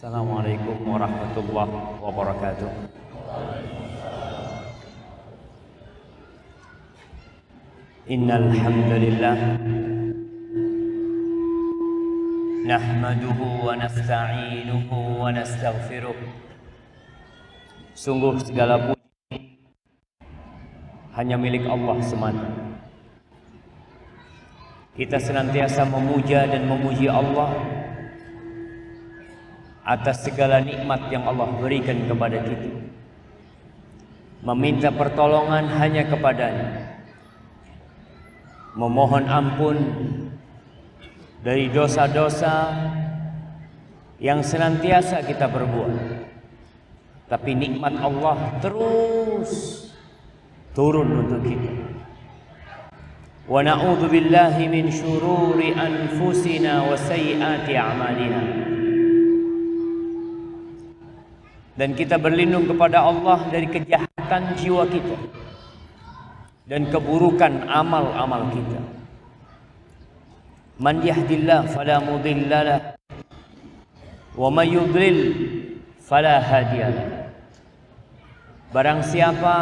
Assalamualaikum warahmatullahi wabarakatuh. Innal hamdalillah nahmaduhu wa nasta'inuhu wa nastaghfiruh. Sungguh segala puji hanya milik Allah semata. Kita senantiasa memuja dan memuji Allah atas segala nikmat yang Allah berikan kepada kita. Meminta pertolongan hanya kepadanya. Memohon ampun dari dosa-dosa yang senantiasa kita perbuat. Tapi nikmat Allah terus turun untuk kita. Wa na'udzu billahi min syururi anfusina wa sayyiati a'malina. Dan kita berlindung kepada Allah dari kejahatan jiwa kita dan keburukan amal-amal kita. Man yahdillah fala mudhillalah wa may yudlil fala hadiyalah. Barang siapa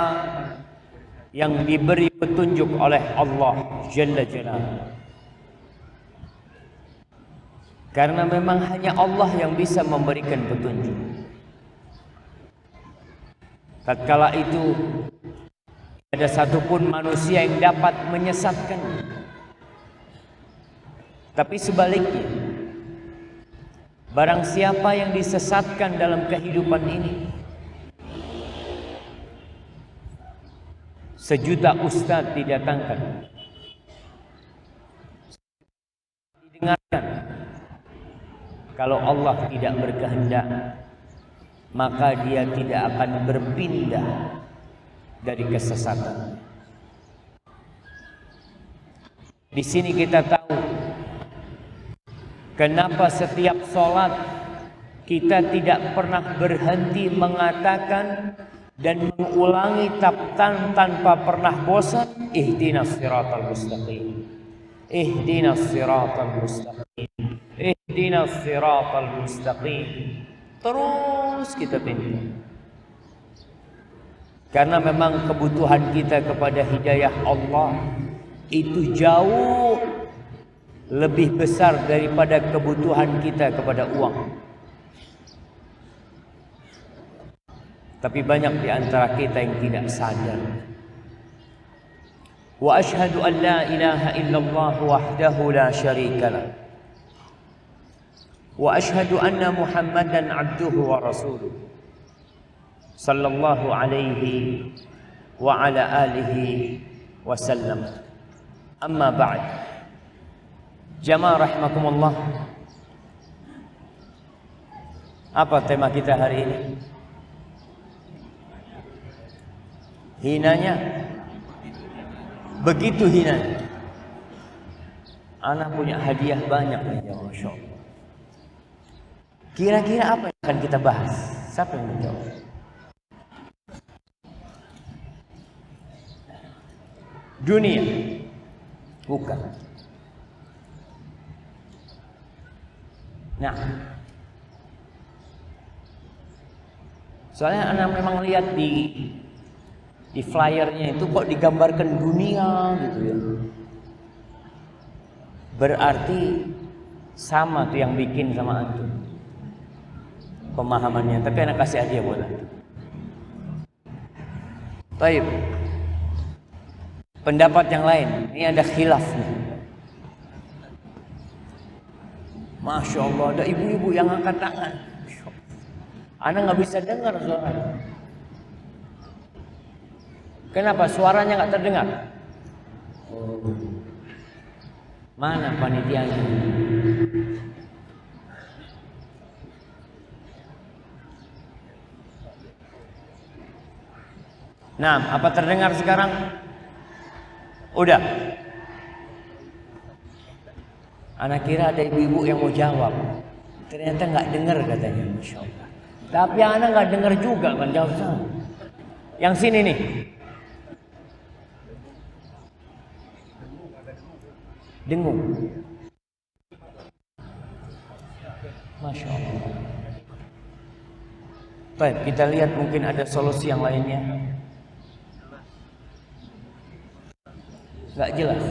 yang diberi petunjuk oleh Allah Jalla Jalaluhu, karena memang hanya Allah yang bisa memberikan petunjuk. Tatkala itu ada satupun manusia yang dapat menyesatkan. Tapi sebaliknya, barang siapa yang disesatkan dalam kehidupan ini, sejuta ustadz didatangkan, didengarkan. Kalau Allah tidak berkehendak, maka dia tidak akan berpindah dari kesesatan. Di sini kita tahu kenapa setiap sholat kita tidak pernah berhenti mengatakan dan mengulangi tanpa pernah bosan, ihdinas siratal mustaqim, ihdinas siratal mustaqim, ihdinas siratal mustaqim. Terus kita pindah. Karena memang kebutuhan kita kepada hidayah Allah itu jauh lebih besar daripada kebutuhan kita kepada uang. Tapi banyak di antara kita yang tidak sadar. Wa asyhadu an la ilaha illallah wahdahu la syarikalah. Wa asyhadu anna Muhammadan abduhu wa rasuluh sallallahu alaihi wa ala alihi wa sallam. Amma ba'd. Jamaah rahimakumullah. Apa tema kita hari ini? Hinanya, begitu hinanya. Anak punya hadiah banyak ya, Masya Allah. Kira-kira apa yang akan kita bahas? Siapa yang menjawab? Dunia? Bukan. Nah, soalnya anak memang lihat di flyernya itu kok digambarkan dunia gitu ya. Berarti sama tuh yang bikin sama antum pemahamannya, tapi anak kasih hadiah buat antum. Baik. Pendapat yang lain, ini ada khilaf nih. Masya Allah, ada ibu-ibu yang angkat tangan. Anak nggak bisa dengar suaranya. Kenapa suaranya nggak terdengar? Mana panitianya? Nah, apa terdengar sekarang? Udah. Anak kira ada ibu-ibu yang mau jawab. Ternyata nggak dengar katanya, Masya Allah. Tapi anak nggak dengar juga kan jawab sama. Yang sini nih. Dengung. Masya Allah. Baik, kita lihat mungkin ada solusi yang lainnya. Nggak jelas.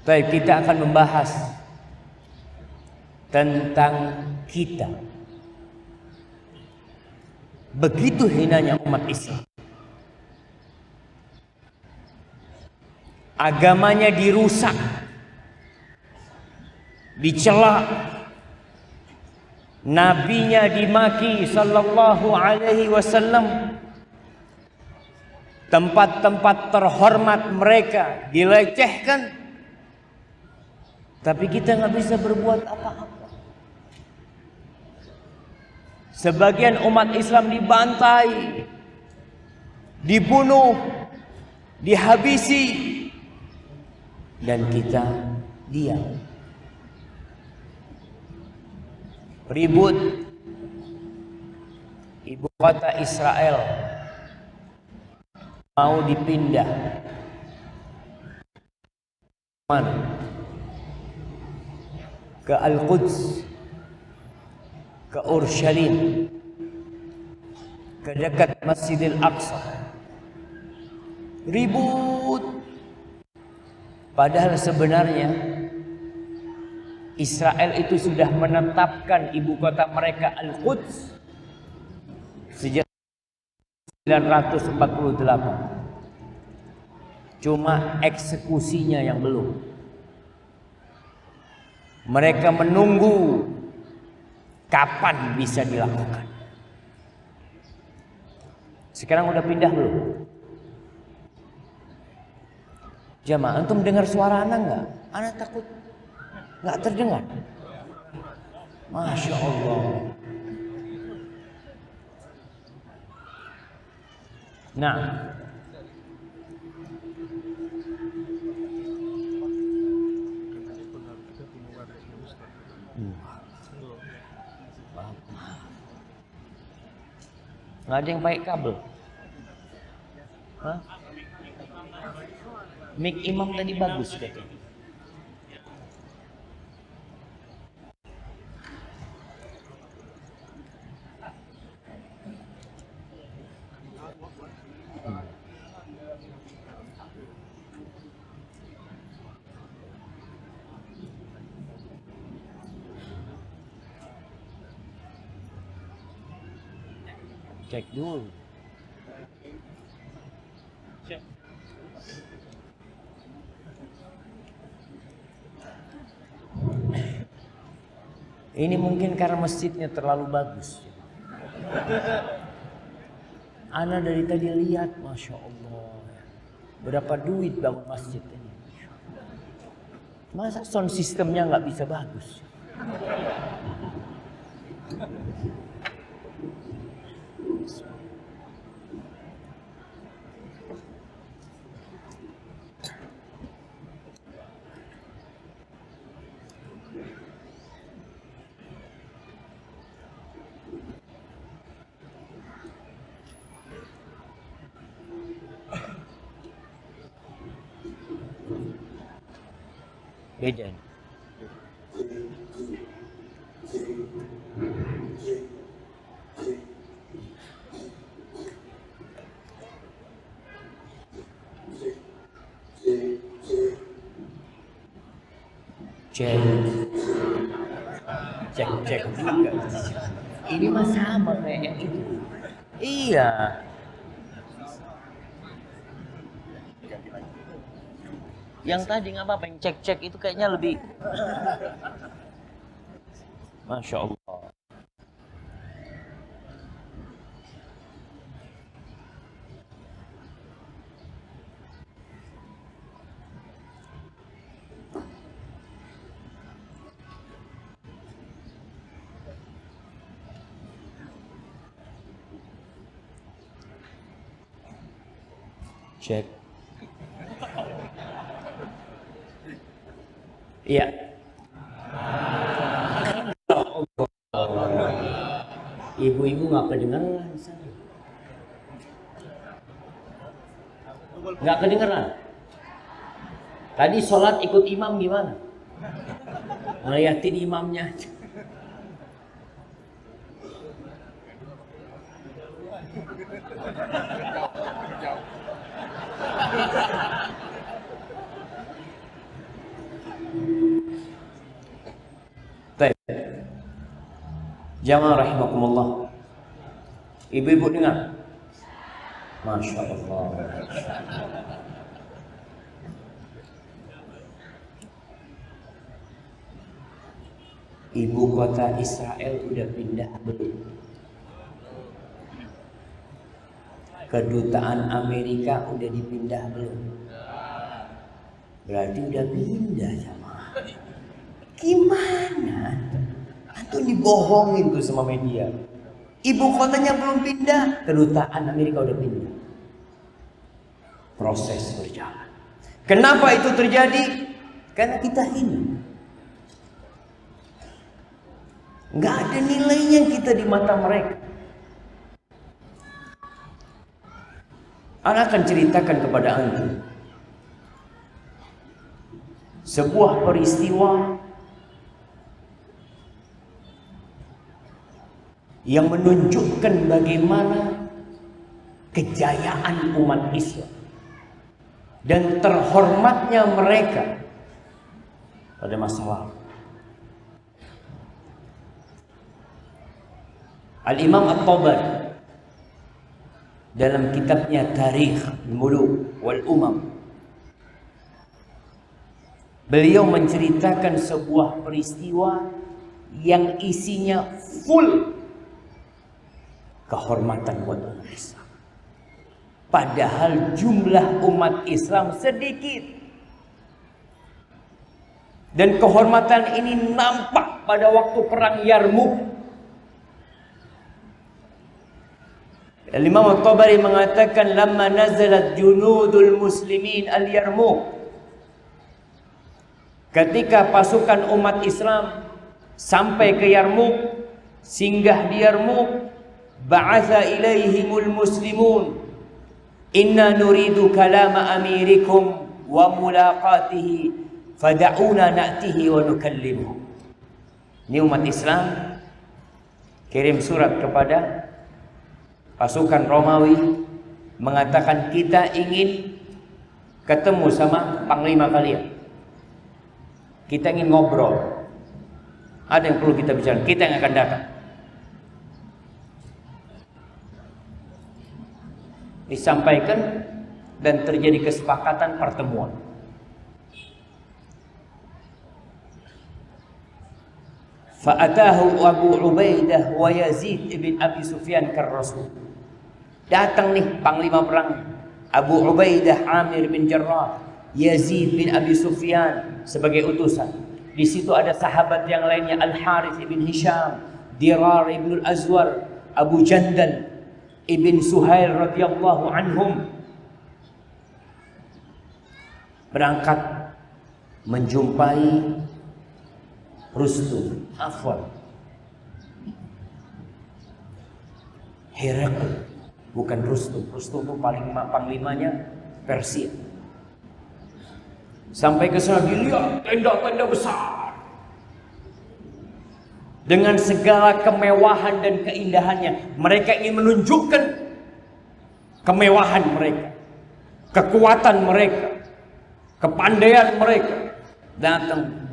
Baik, kita akan membahas tentang kita. Begitu hinanya umat Islam. Agamanya dirusak, dicela, nabinya dimaki sallallahu alaihi wasallam, tempat-tempat terhormat mereka dilecehkan, tapi kita nggak bisa berbuat apa-apa. Sebagian umat Islam dibantai, dibunuh, dihabisi, dan kita diam. Ribut ibu kota Israel mau dipindah mana? Ke Al-Quds, ke Urshalim, ke dekat Masjidil Aqsa. Ribut. Padahal sebenarnya Israel itu sudah menetapkan ibu kota mereka Al-Quds sejak 948. Cuma eksekusinya yang belum. Mereka menunggu kapan bisa dilakukan. Sekarang udah pindah belum? Jamaah, antum dengar suara anak nggak? Anak takut nggak terdengar. Masya Allah. Nah, nggak ada yang pakai kabel. Hah? Mic imam tadi bagus katanya. Cek dulu. Ini mungkin karena masjidnya terlalu bagus. Ana dari tadi lihat, Masya Allah, berapa duit bangun masjid ini. Masa sound systemnya nggak bisa bagus? Beda. Cek juga. Ini mah sama kayak yang itu. Iya. Yang tadi nggak apa-apa, yang cek itu kayaknya lebih. Masya Allah. Cek. Iya. Ibu-ibu nggak kedengeran sana. Nggak kedengeran. Tadi sholat ikut imam gimana? ngeliatin imamnya. Baik. Jamaah rahimakumullah. Ibu-ibu dengar. Masya Allah. Ibu kota Israel udah pindah belum? Kedutaan Amerika udah dipindah belum? Berarti udah pindah sama. Gimana? Atau dibohongin tuh sama media. Ibu kotanya belum pindah, kedutaan Amerika udah pindah. Proses berjalan. Kenapa itu terjadi? Karena kita hina. Nggak ada nilainya kita di mata mereka. Ana akan ceritakan kepada antum sebuah peristiwa yang menunjukkan bagaimana kejayaan umat Islam dan terhormatnya mereka pada masa lalu. Al-Imam At-Tabari dalam kitabnya Tarikh Al-Muluk wal Umam, beliau menceritakan sebuah peristiwa yang isinya full kehormatan buat umat Islam. Padahal jumlah umat Islam sedikit. Dan kehormatan ini nampak pada waktu perang Yarmuk. Al-Imam At-Tabari mengatakan lamma nazalat junudul muslimin al-Yarmuk, ketika pasukan umat Islam sampai ke Yarmuk, singgah di Yarmuk, ba'atha ilaihimul muslimun inna nuridu kalama amirikum wa mulaqatihi fada'una na'tihi wa nukallimuh. Ini umat Islam kirim surat kepada pasukan Romawi mengatakan kita ingin ketemu sama panglima kalian. Kita ingin ngobrol. Ada yang perlu kita bicara. Kita yang akan datang. Disampaikan dan terjadi kesepakatan pertemuan. Fa'atahu Abu Ubaidah wa Yazid ibn Abi Sufyan kar Rasul. Datang nih panglima perang Abu Ubaidah Amir bin Jarrah, Yazid bin Abi Sufyan sebagai utusan. Di situ ada sahabat yang lainnya, Al-Harith ibn Hisham, Dirar ibn Al-Azwar, Abu Jandal ibn Suhail radhiyallahu anhum. Berangkat menjumpai Rustum, Herakl, bukan Rustum. Rustum itu panglimanya Persia. Sampai ke sana dilihat tenda-tenda besar dengan segala kemewahan dan keindahannya. Mereka ingin menunjukkan kemewahan mereka, kekuatan mereka, kepandaian mereka. Datang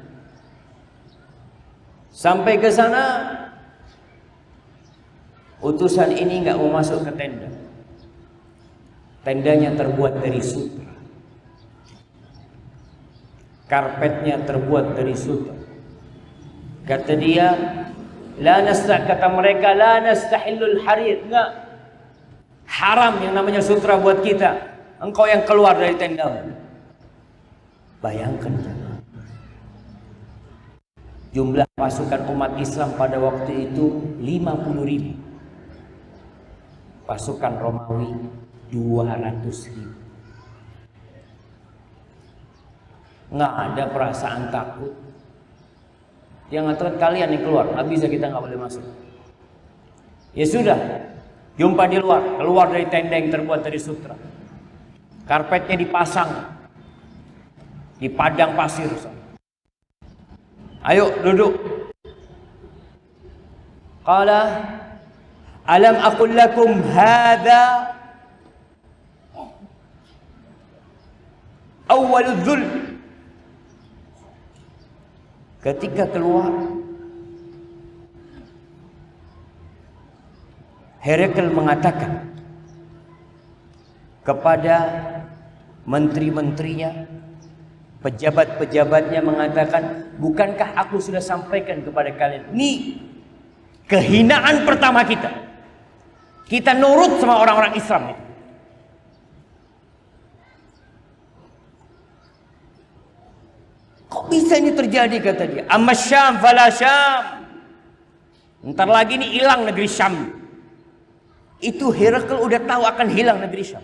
sampai ke sana, utusan ini nggak mau masuk ke tenda. Tendanya terbuat dari sutra, karpetnya terbuat dari sutra. Kata dia, kata mereka, la nastahillul harir, enggak haram yang namanya sutra buat kita. Engkau yang keluar dari tenda. Bayangkan jumlah pasukan umat Islam pada waktu itu 50.000. Pasukan Romawi 200.000. Nggak ada perasaan takut. Yang ngatur kalian yang keluar, nggak bisa, kita nggak boleh masuk. Ya sudah, jumpa di luar, keluar dari tenda yang terbuat dari sutra. Karpetnya dipasang di padang pasir. Ayo duduk. Qala alam aqul lakum hadha awwaludz dzul. Ketika keluar, Herakl mengatakan kepada menteri-menterinya, pejabat-pejabatnya, mengatakan, bukankah aku sudah sampaikan kepada kalian, ini kehinaan pertama kita. Kita nurut sama orang-orang Islam itu. Kok bisa ini terjadi, kata dia. Amma Syam fala Syam. Ntar lagi ini hilang negeri Syam. Itu Herakl udah tahu akan hilang negeri Syam.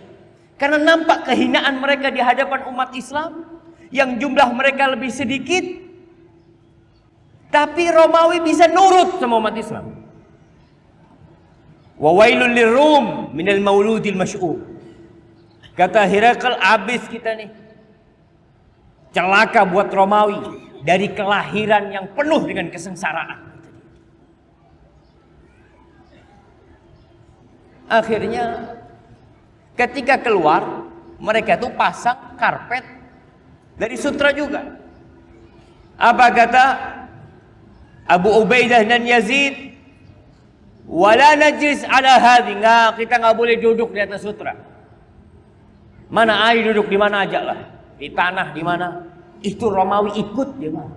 Karena nampak kehinaan mereka di hadapan umat Islam yang jumlah mereka lebih sedikit. Tapi Romawi bisa nurut sama umat Islam. Wa wailul lirum minal mauludil masy'um. Kata Herakl, habis kita nih. Celaka buat Romawi dari kelahiran yang penuh dengan kesengsaraan. Akhirnya ketika keluar, mereka tuh pasang karpet dari sutra juga. Apa kata Abu Ubaidah dan Yazid? Wala najlis ala hadhi. Kita nggak boleh duduk di atas sutra. Mana air duduk di mana aja lah. Di tanah di mana. Itu Romawi ikut dia mah.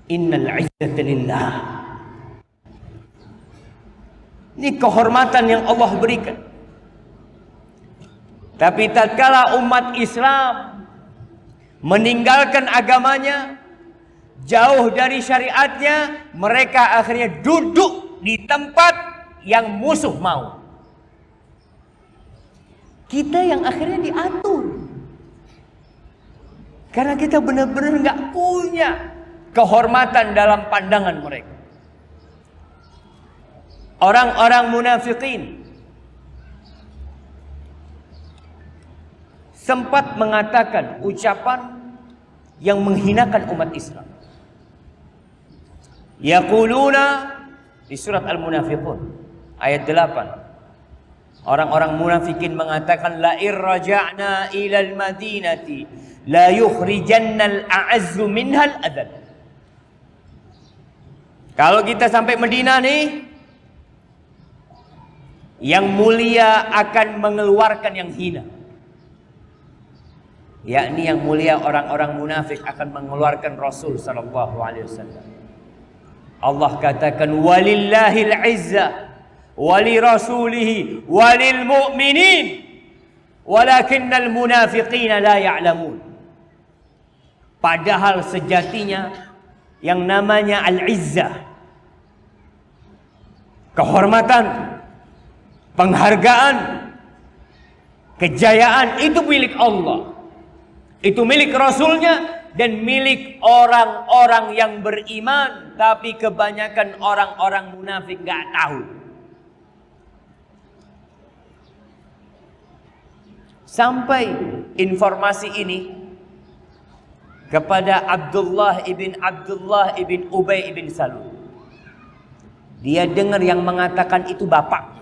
Innal izzata lillah. Ini kehormatan yang Allah berikan. Tapi tatkala umat Islam meninggalkan agamanya, jauh dari syariatnya, mereka akhirnya duduk di tempat yang musuh mau. Kita yang akhirnya diatur. Karena kita benar-benar nggak punya kehormatan dalam pandangan mereka. Orang-orang munafikin sempat mengatakan ucapan yang menghinakan umat Islam. Yaquluna di surat Al-Munafiqun ayat 8. Orang-orang munafikin mengatakan la irja'na ilal madinati la yukhrijannal a'azzu minhal adall. Kalau kita sampai Madinah nih, yang mulia akan mengeluarkan yang hina. Yakni yang mulia orang-orang munafik akan mengeluarkan Rasul sallallahu alaihi wasallam. Allah katakan walillahil izzah wali rasulihi walil mu'minin walakinnal munafiqina la ya'lamun. Padahal sejatinya yang namanya al-izzah, kehormatan, penghargaan, kejayaan itu milik Allah. Itu milik Rasulnya dan milik orang-orang yang beriman. Tapi kebanyakan orang-orang munafik gak tahu. Sampai informasi ini kepada Abdullah ibn Ubay ibn Salul. Dia dengar yang mengatakan itu bapak,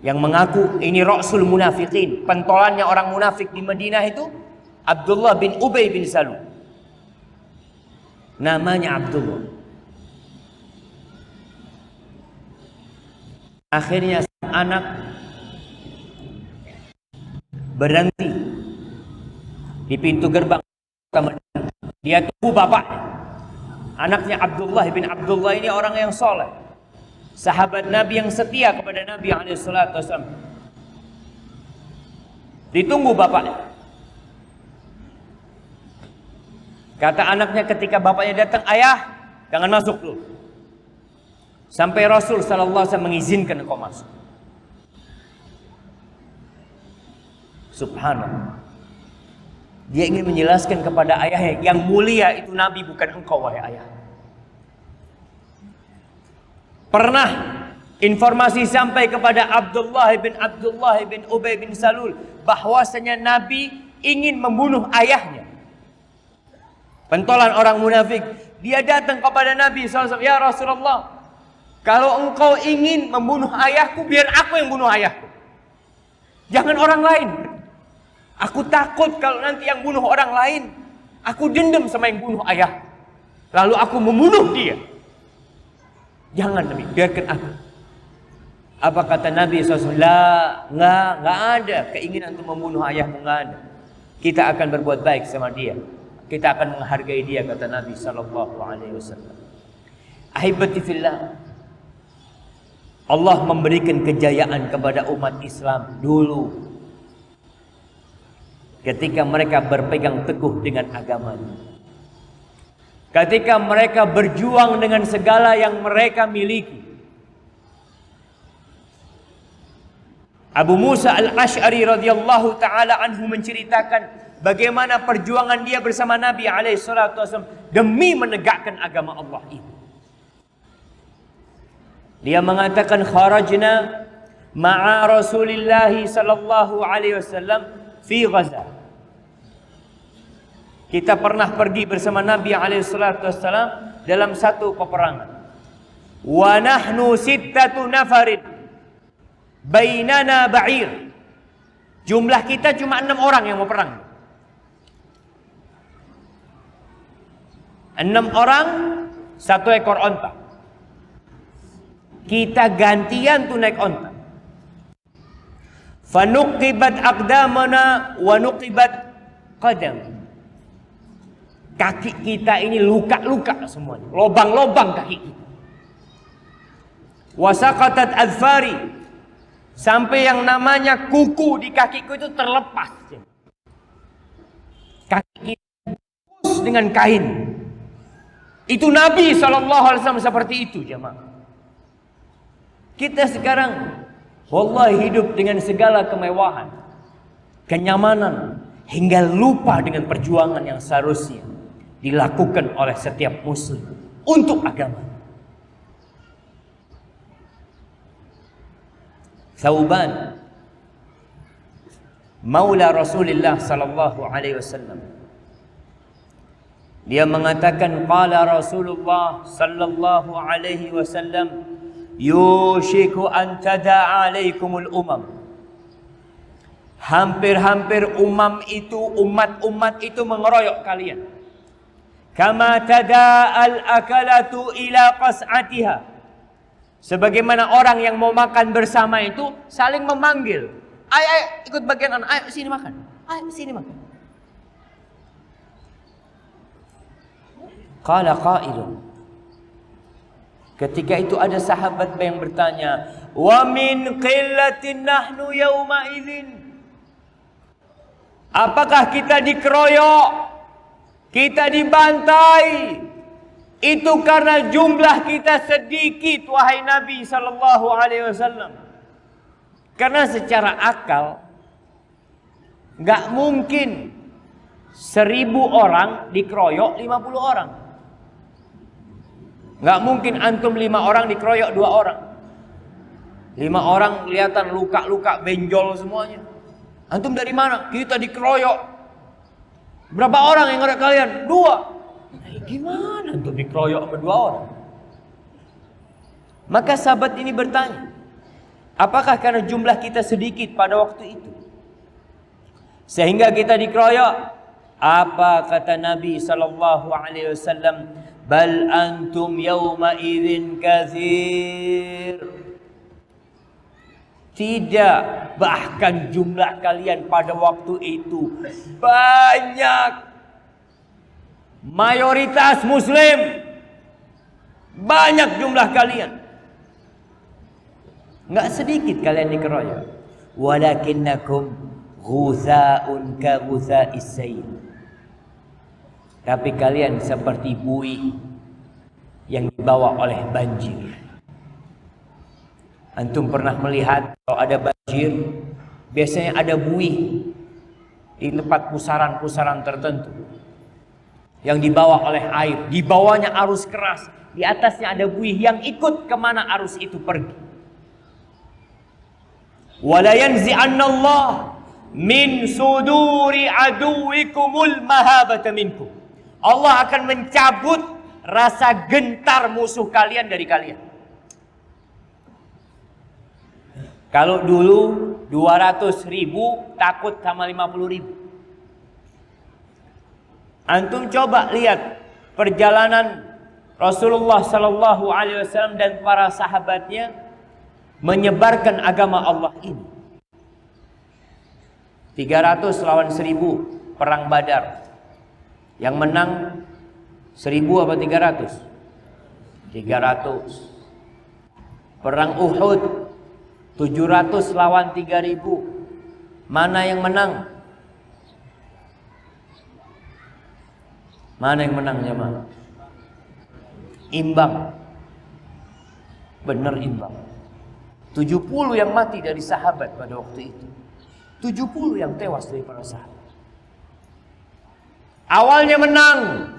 yang mengaku ini Rasul munafikin. Pentolannya orang munafik di Madinah itu Abdullah bin Ubay bin Salul. Namanya Abdullah. Akhirnya anak berhenti di pintu gerbang. Dia tunggu bapak. Anaknya Abdullah bin Abdullah ini orang yang soleh, sahabat Nabi yang setia kepada Nabi SAW. Ditunggu bapaknya. Kata anaknya ketika bapaknya datang, ayah jangan masuk dulu sampai Rasul SAW mengizinkan engkau masuk. Subhanallah. Dia ingin menjelaskan kepada ayahnya, yang mulia itu Nabi, bukan engkau wahai ayah. Pernah informasi sampai kepada Abdullah bin Ubay bin Salul bahwasanya Nabi ingin membunuh ayahnya. Pentolan orang munafik. Dia datang kepada Nabi SAW. Ya Rasulullah, kalau engkau ingin membunuh ayahku, biar aku yang bunuh ayahku. Jangan orang lain. Aku takut kalau nanti yang bunuh orang lain, aku dendam sama yang bunuh ayah. Lalu aku membunuh dia. Jangan Nabi, biarkan aku. Apa kata Nabi SAW? Nggak ada keinginan untuk membunuh ayahmu, nggak ada. Kita akan berbuat baik sama dia. Kita akan menghargai dia, kata Nabi SAW. Ahibati fillah, Allah memberikan kejayaan kepada umat Islam dulu ketika mereka berpegang teguh dengan agamanya. Ketika mereka berjuang dengan segala yang mereka miliki. Abu Musa al-Ash'ari radhiyallahu ta'ala anhu menceritakan bagaimana perjuangan dia bersama Nabi SAW demi menegakkan agama Allah itu. Dia mengatakan kharajna ma'a Rasulillah sallallahu alaihi wasallam fi Gaza. Kita pernah pergi bersama Nabi SAW dalam satu peperangan. Wa nahnu sittatu nafarin bainana ba'ir. Jumlah kita cuma 6 orang yang mau perang. 6 orang, 1 ekor onta. Kita gantian tuh naik onta. Fanuqibat aqdamana wa nuqibat qadam. Kaki kita ini luka-luka semuanya, lobang-lobang kaki kita. Wasaqatat adfari, sampai yang namanya kuku di kakiku itu terlepas. Kaki kita bungkus dengan kain. Itu Nabi SAW seperti itu, jemaah. Kita sekarang wallahi hidup dengan segala kemewahan, kenyamanan, hingga lupa dengan perjuangan yang seharusnya dilakukan oleh setiap muslim untuk agama. Thauban, maula Rasulullah sallallahu alaihi wasallam, dia mengatakan qala Rasulullah sallallahu alaihi wasallam yushiku an tada'a alaikumul umam. Hampir-hampir umat-umat itu mengeroyok kalian. Kama tada'al akalatu ila qas'atiha. Sebagaimana orang yang mau makan bersama itu saling memanggil. Ayo ikut bagian anak, ayo sini makan. Ayo sini makan. Qala qailun. Ketika itu ada sahabat yang bertanya, wa min qillatin nahnu yauma idzin. Apakah kita dikeroyok, kita dibantai, itu karena jumlah kita sedikit, wahai Nabi sallallahu alaihi wasallam? Karena secara akal nggak mungkin 1000 orang dikeroyok 50 orang. Nggak mungkin antum 5 orang dikeroyok 2 orang. 5 orang kelihatan luka-luka, benjol semuanya. Antum dari mana? Kita dikeroyok. Berapa orang yang ngeroyok kalian? 2. Gimana antum dikeroyok sama 2 orang? Maka sahabat ini bertanya, apakah karena jumlah kita sedikit pada waktu itu sehingga kita dikeroyok? Apa kata Nabi sallallahu alaihi wasallam? Bal antum yawma idzin katsir. Tidak, bahkan jumlah kalian pada waktu itu banyak. Mayoritas muslim. Banyak jumlah kalian. Enggak sedikit kalian dikeroyok. Walakinnakum ghutha'un ka ghutha'is sayl. Tapi kalian seperti buih yang dibawa oleh banjir. Antum pernah melihat kalau ada banjir, biasanya ada buih di tempat pusaran-pusaran tertentu yang dibawa oleh air. Di bawahnya arus keras, di atasnya ada buih yang ikut kemana arus itu pergi. Wala yanzi'annallah min suduri aduwikumul mahabata minkum. Allah akan mencabut rasa gentar musuh kalian dari kalian. Kalau dulu 200.000 takut sama 50.000. Antum coba lihat perjalanan Rasulullah Sallallahu Alaihi Wasallam dan para sahabatnya menyebarkan agama Allah ini. 300 lawan 1000 perang Badar. Yang menang 1000 apa 300? 300. Perang Uhud 700 lawan 3000. Mana yang menang? Mana yang menang jemaah? Imbang. Benar imbang. 70 yang mati dari sahabat pada waktu itu. 70 yang tewas dari para sahabat. Awalnya menang.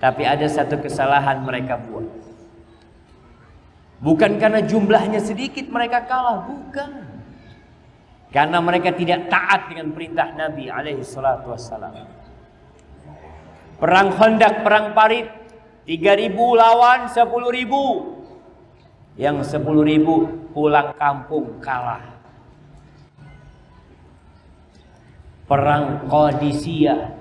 Tapi ada satu kesalahan mereka buat. Bukan karena jumlahnya sedikit mereka kalah, bukan. Karena mereka tidak taat dengan perintah Nabi alaihi salatu wassalam. Perang Khandaq, perang Parit, 3.000 lawan 10.000. Yang 10.000 pulang kampung kalah. Perang Qadisiyah,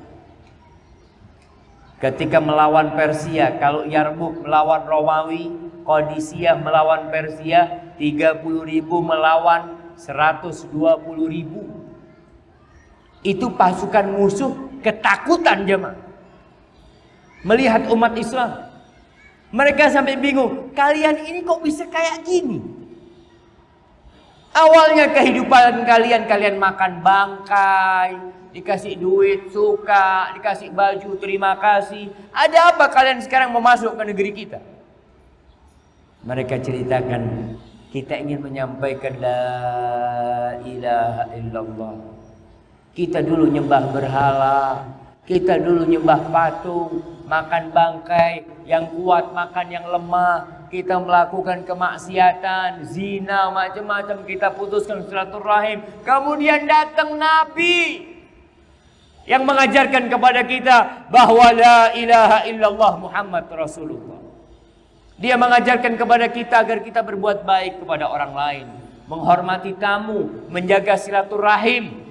ketika melawan Persia, kalau Yarmuk melawan Romawi, Qadisiyah melawan Persia, 30.000 melawan 120.000. Itu pasukan musuh ketakutan jemaah. Melihat umat Islam, mereka sampai bingung, kalian ini kok bisa kayak gini? Awalnya kehidupan kalian makan bangkai, dikasih duit suka, dikasih baju terima kasih. Ada apa kalian sekarang mau masuk ke negeri kita? Mereka ceritakan, kita ingin menyampaikan la ilaha illallah. Kita dulu nyembah berhala, kita dulu nyembah patung, makan bangkai, yang kuat makan yang lemah. Kita melakukan kemaksiatan, zina, macam-macam. Kita putuskan silaturahim. Kemudian datang Nabi yang mengajarkan kepada kita bahwa la ilaha illallah Muhammad Rasulullah. Dia mengajarkan kepada kita agar kita berbuat baik kepada orang lain, menghormati tamu, menjaga silaturahim.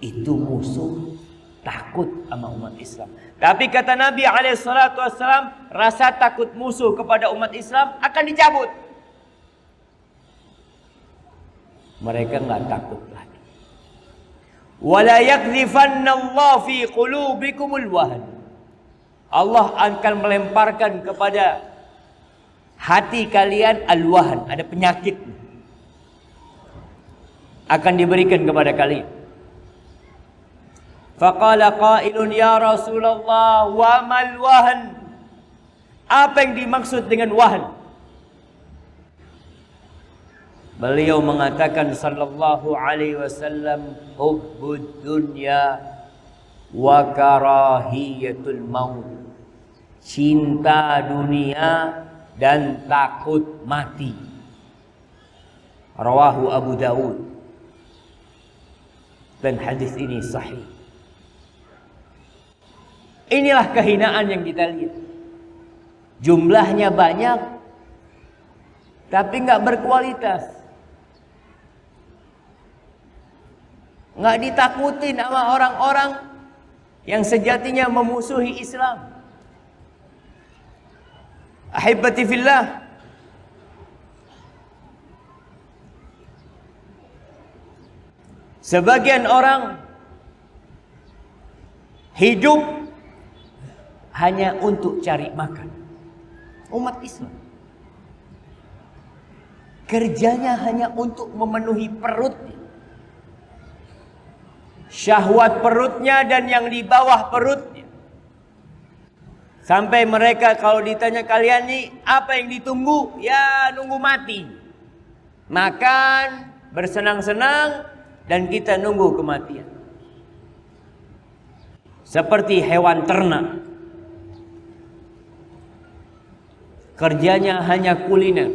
Itu musuh takut sama umat Islam. Tapi kata Nabi alaihissalam, rasa takut musuh kepada umat Islam akan dicabut. Mereka nggak takut lagi. Wala yakdhifanallahu fi qulubikumul wahn. Allah akan melemparkan kepada hati kalian al-wahn, ada penyakit akan diberikan kepada kalian. Faqala qailun ya Rasulullah wa mal wahn. Apa yang dimaksud dengan wahn? Beliau mengatakan sallallahu alaihi wasallam, hubbud dunya wa karahiyatul maut. Cinta dunia dan takut mati. Rawahu Abu Dawud. Dan hadis ini sahih. Inilah kehinaan yang kita lihat. Jumlahnya banyak, tapi nggak berkualitas. Nggak ditakutin sama orang-orang yang sejatinya memusuhi Islam. Ahibati fillah. Sebagian orang hidup hanya untuk cari makan. Umat Islam kerjanya hanya untuk memenuhi perutnya, syahwat perutnya dan yang di bawah perutnya. Sampai mereka kalau ditanya, kalian nih apa yang ditunggu? Ya nunggu mati. Makan, bersenang-senang, dan kita nunggu kematian. Seperti hewan ternak. Kerjanya hanya kuliner.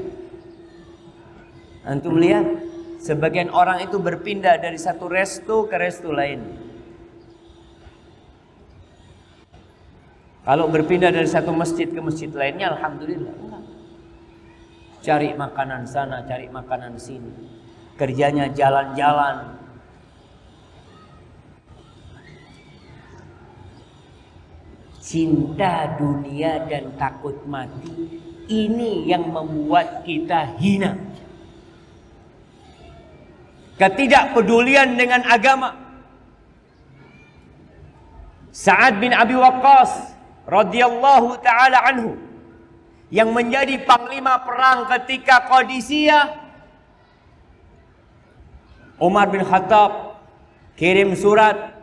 Antum lihat, Sebagian orang itu berpindah dari satu resto ke resto lain. Kalau berpindah dari satu masjid ke masjid lainnya, alhamdulillah. Enggak. Cari makanan sana, cari makanan sini. Kerjanya jalan-jalan. Cinta dunia dan takut mati, ini yang membuat kita hina. Ketidakpedulian dengan agama. Sa'ad bin Abi Waqqas radhiyallahu taala anhu yang menjadi panglima perang ketika Qadisiyah, Umar bin Khattab kirim surat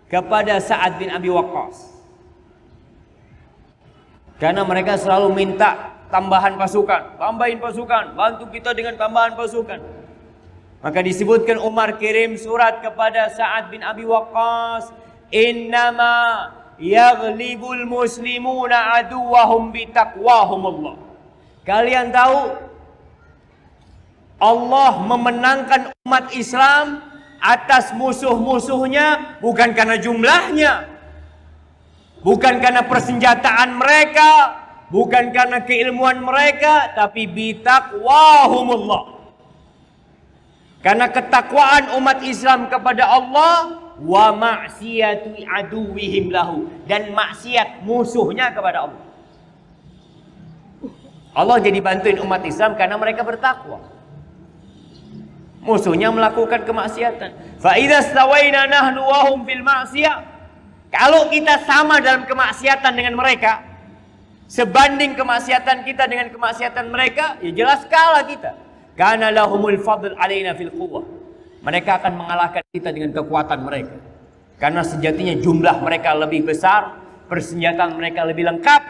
kepada Sa'ad bin Abi Waqqas karena mereka selalu minta tambahan pasukan, tambahin pasukan, bantu kita dengan tambahan pasukan. Maka disebutkan Umar kirim surat kepada Sa'ad bin Abi Waqqas, innama yaghlibul muslimuna aduwahum bitaqwahumullah. Kalian tahu Allah memenangkan umat Islam atas musuh-musuhnya bukan karena jumlahnya, bukan karena persenjataan mereka, bukan karena keilmuan mereka, tapi bitaqwahumullah. Karena ketakwaan umat Islam kepada Allah, wa ma'siyatu aduwihim lahu, dan maksiat musuhnya kepada Allah. Allah jadi bantuin umat Islam karena mereka bertakwa. Musuhnya melakukan kemaksiatan. Fa idza stawaina nahnu wa hum fil ma'siyah. Kalau kita sama dalam kemaksiatan dengan mereka, sebanding kemaksiatan kita dengan kemaksiatan mereka, ya jelas kalah kita. Kana lahumul fadl alaina fil quwwah. Mereka akan mengalahkan kita dengan kekuatan mereka. Karena sejatinya jumlah mereka lebih besar, persenjataan mereka lebih lengkap.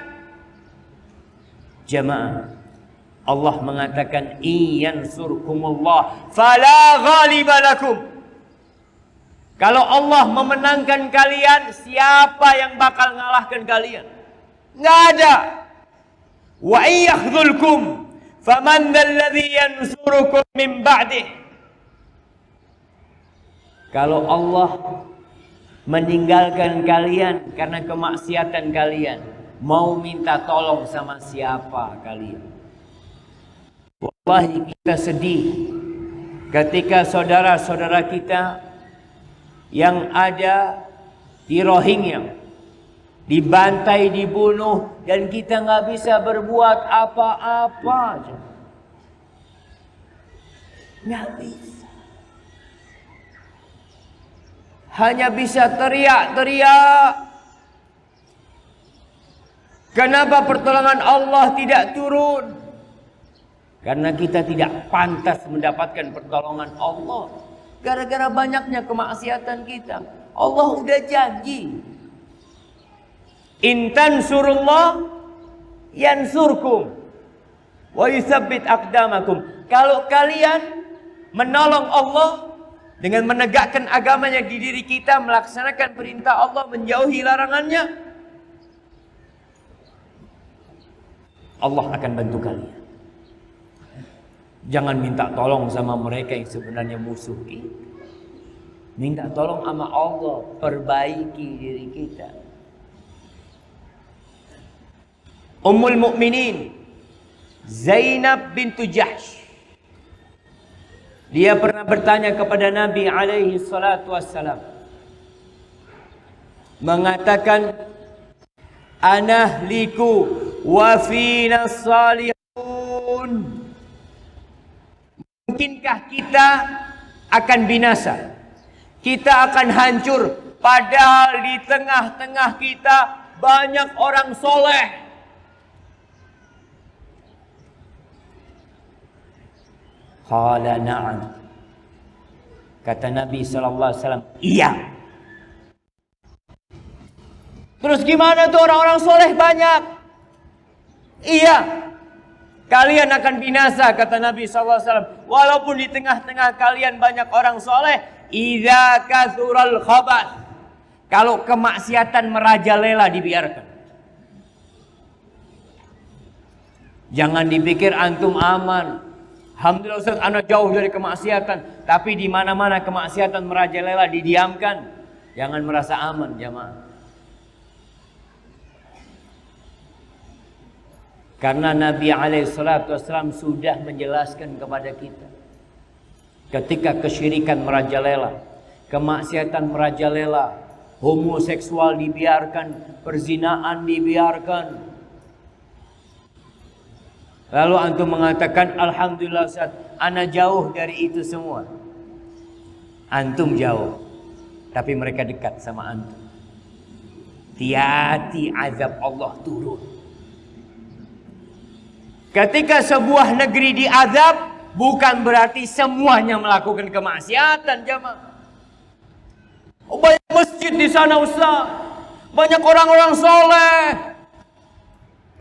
Jamaah, Allah mengatakan iyansurkumullah fala ghaliba lakum. Kalau Allah memenangkan kalian, siapa yang bakal ngalahkan kalian? Nggak ada. Wa iyakhzulkum faman dzalladzi yansurukum min ba'dih. Kalau Allah meninggalkan kalian karena kemaksiatan kalian, mau minta tolong sama siapa kalian? Wallahi kita sedih ketika saudara-saudara kita yang ada di Rohingya dibantai, dibunuh, dan kita nggak bisa berbuat apa-apa. Nggak bisa. Hanya bisa teriak-teriak. Kenapa pertolongan Allah tidak turun? Karena kita tidak pantas mendapatkan pertolongan Allah. Gara-gara banyaknya kemaksiatan kita. Allah udah janji. In tansurullah yansurkum wa yutsabbit aqdamakum. Kalau kalian menolong Allah dengan menegakkan agamanya di diri kita, melaksanakan perintah Allah, menjauhi larangannya, Allah akan bantu kalian. Jangan minta tolong sama mereka yang sebenarnya musuh kita. Minta tolong sama Allah, perbaiki diri kita. Ummul Mukminin Zainab bintu Jahsh, dia pernah bertanya kepada Nabi alaihi salatu wassalam, mengatakan, anahliku wa fina salihun. Mungkinkah kita akan binasa? Kita akan hancur, padahal di tengah-tengah kita banyak orang soleh. Qala na'am. Kata Nabi SAW, iya. Terus gimana tuh orang-orang soleh banyak? Iya. Kalian akan binasa, kata Nabi SAW. Walaupun di tengah-tengah kalian banyak orang soleh, idza kathural khabath. Kalau kemaksiatan merajalela, dibiarkan. Jangan dipikir antum aman. Alhamdulillah Ustaz, anak jauh dari kemaksiatan. Tapi di mana-mana kemaksiatan merajalela didiamkan, jangan merasa aman, jamaah. Karena Nabi SAW sudah menjelaskan kepada kita, ketika kesyirikan merajalela, kemaksiatan merajalela, homoseksual dibiarkan, perzinaan dibiarkan, lalu antum mengatakan, alhamdulillah Ustaz, ana jauh dari itu semua. Antum jauh, tapi mereka dekat sama antum. Hati-hati, azab Allah turun. Ketika sebuah negeri diazab, bukan berarti semuanya melakukan kemaksiatan, jamaah. Oh, banyak masjid di sana, Ustaz. Banyak orang-orang soleh.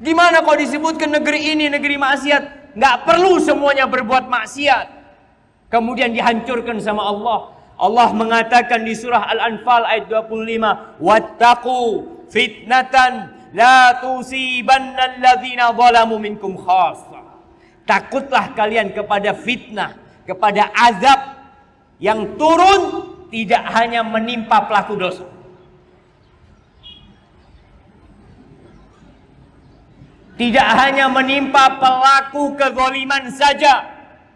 Gimana kalau disebutkan negeri ini negeri maksiat? Nggak perlu semuanya berbuat maksiat, kemudian dihancurkan sama Allah. Allah mengatakan di surah Al-Anfal ayat 25, wattaqu fitnatan la tusibanna alladzina zalamu minkum khassa. Takutlah kalian kepada fitnah, kepada azab yang turun tidak hanya menimpa pelaku dosa. Tidak hanya menimpa pelaku kezaliman saja,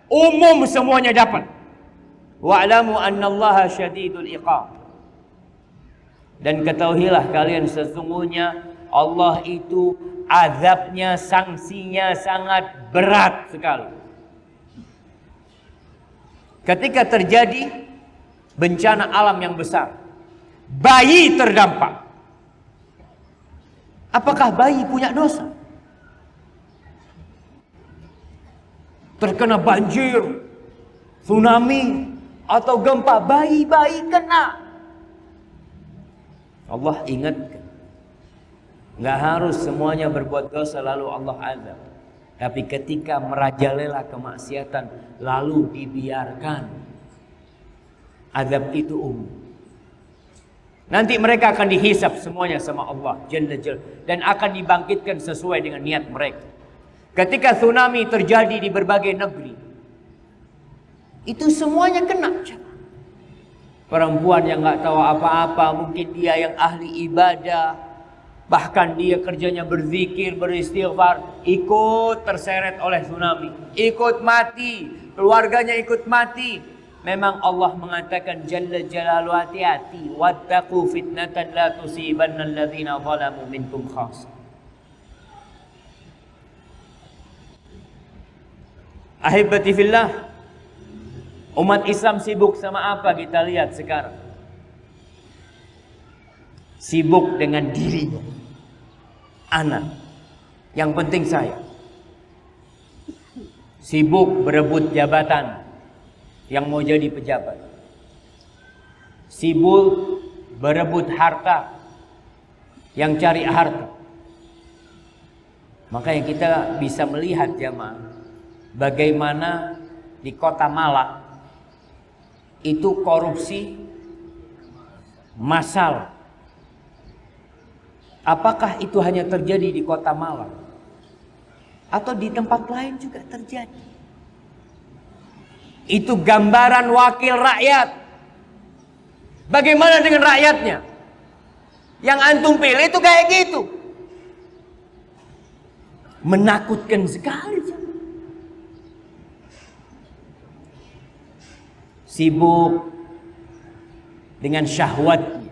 umum semuanya dapat. Wa'lamu annallaha syadidul iqab. Dan ketahuilah kalian sesungguhnya Allah itu azabnya, sanksinya sangat berat sekali. Ketika terjadi bencana alam yang besar, bayi terdampak. Apakah bayi punya dosa? Terkena banjir, tsunami, atau gempa, bayi-bayi kena. Allah ingatkan, nggak harus semuanya berbuat dosa lalu Allah azab. Tapi ketika merajalela kemaksiatan lalu dibiarkan, azab itu umum. Nanti mereka akan dihisap semuanya sama Allah Jalla Jalla, dan akan dibangkitkan sesuai dengan niat mereka. Ketika tsunami terjadi di berbagai negeri, itu semuanya kena. Perempuan yang nggak tahu apa-apa, mungkin dia yang ahli ibadah, bahkan dia kerjanya berzikir, beristighfar, ikut terseret oleh tsunami, ikut mati, keluarganya ikut mati. Memang Allah mengatakan Jalla Jalaluhu, hati-hati, wattaqu fitnatan la tusibanna alladzina zalamu minkum khassa. Ahibati fillah, umat Islam sibuk sama apa kita lihat sekarang? Sibuk dengan dirinya, anak, yang penting saya. Sibuk berebut jabatan, yang mau jadi pejabat. Sibuk berebut harta, yang cari harta. Makanya kita bisa melihat jamaah, bagaimana di kota Malang itu korupsi massal. Apakah itu hanya terjadi di kota Malang? Atau di tempat lain juga terjadi? Itu gambaran wakil rakyat. Bagaimana dengan rakyatnya? Yang antum pilih itu kayak gitu. Menakutkan sekali. Sibuk dengan syahwatnya.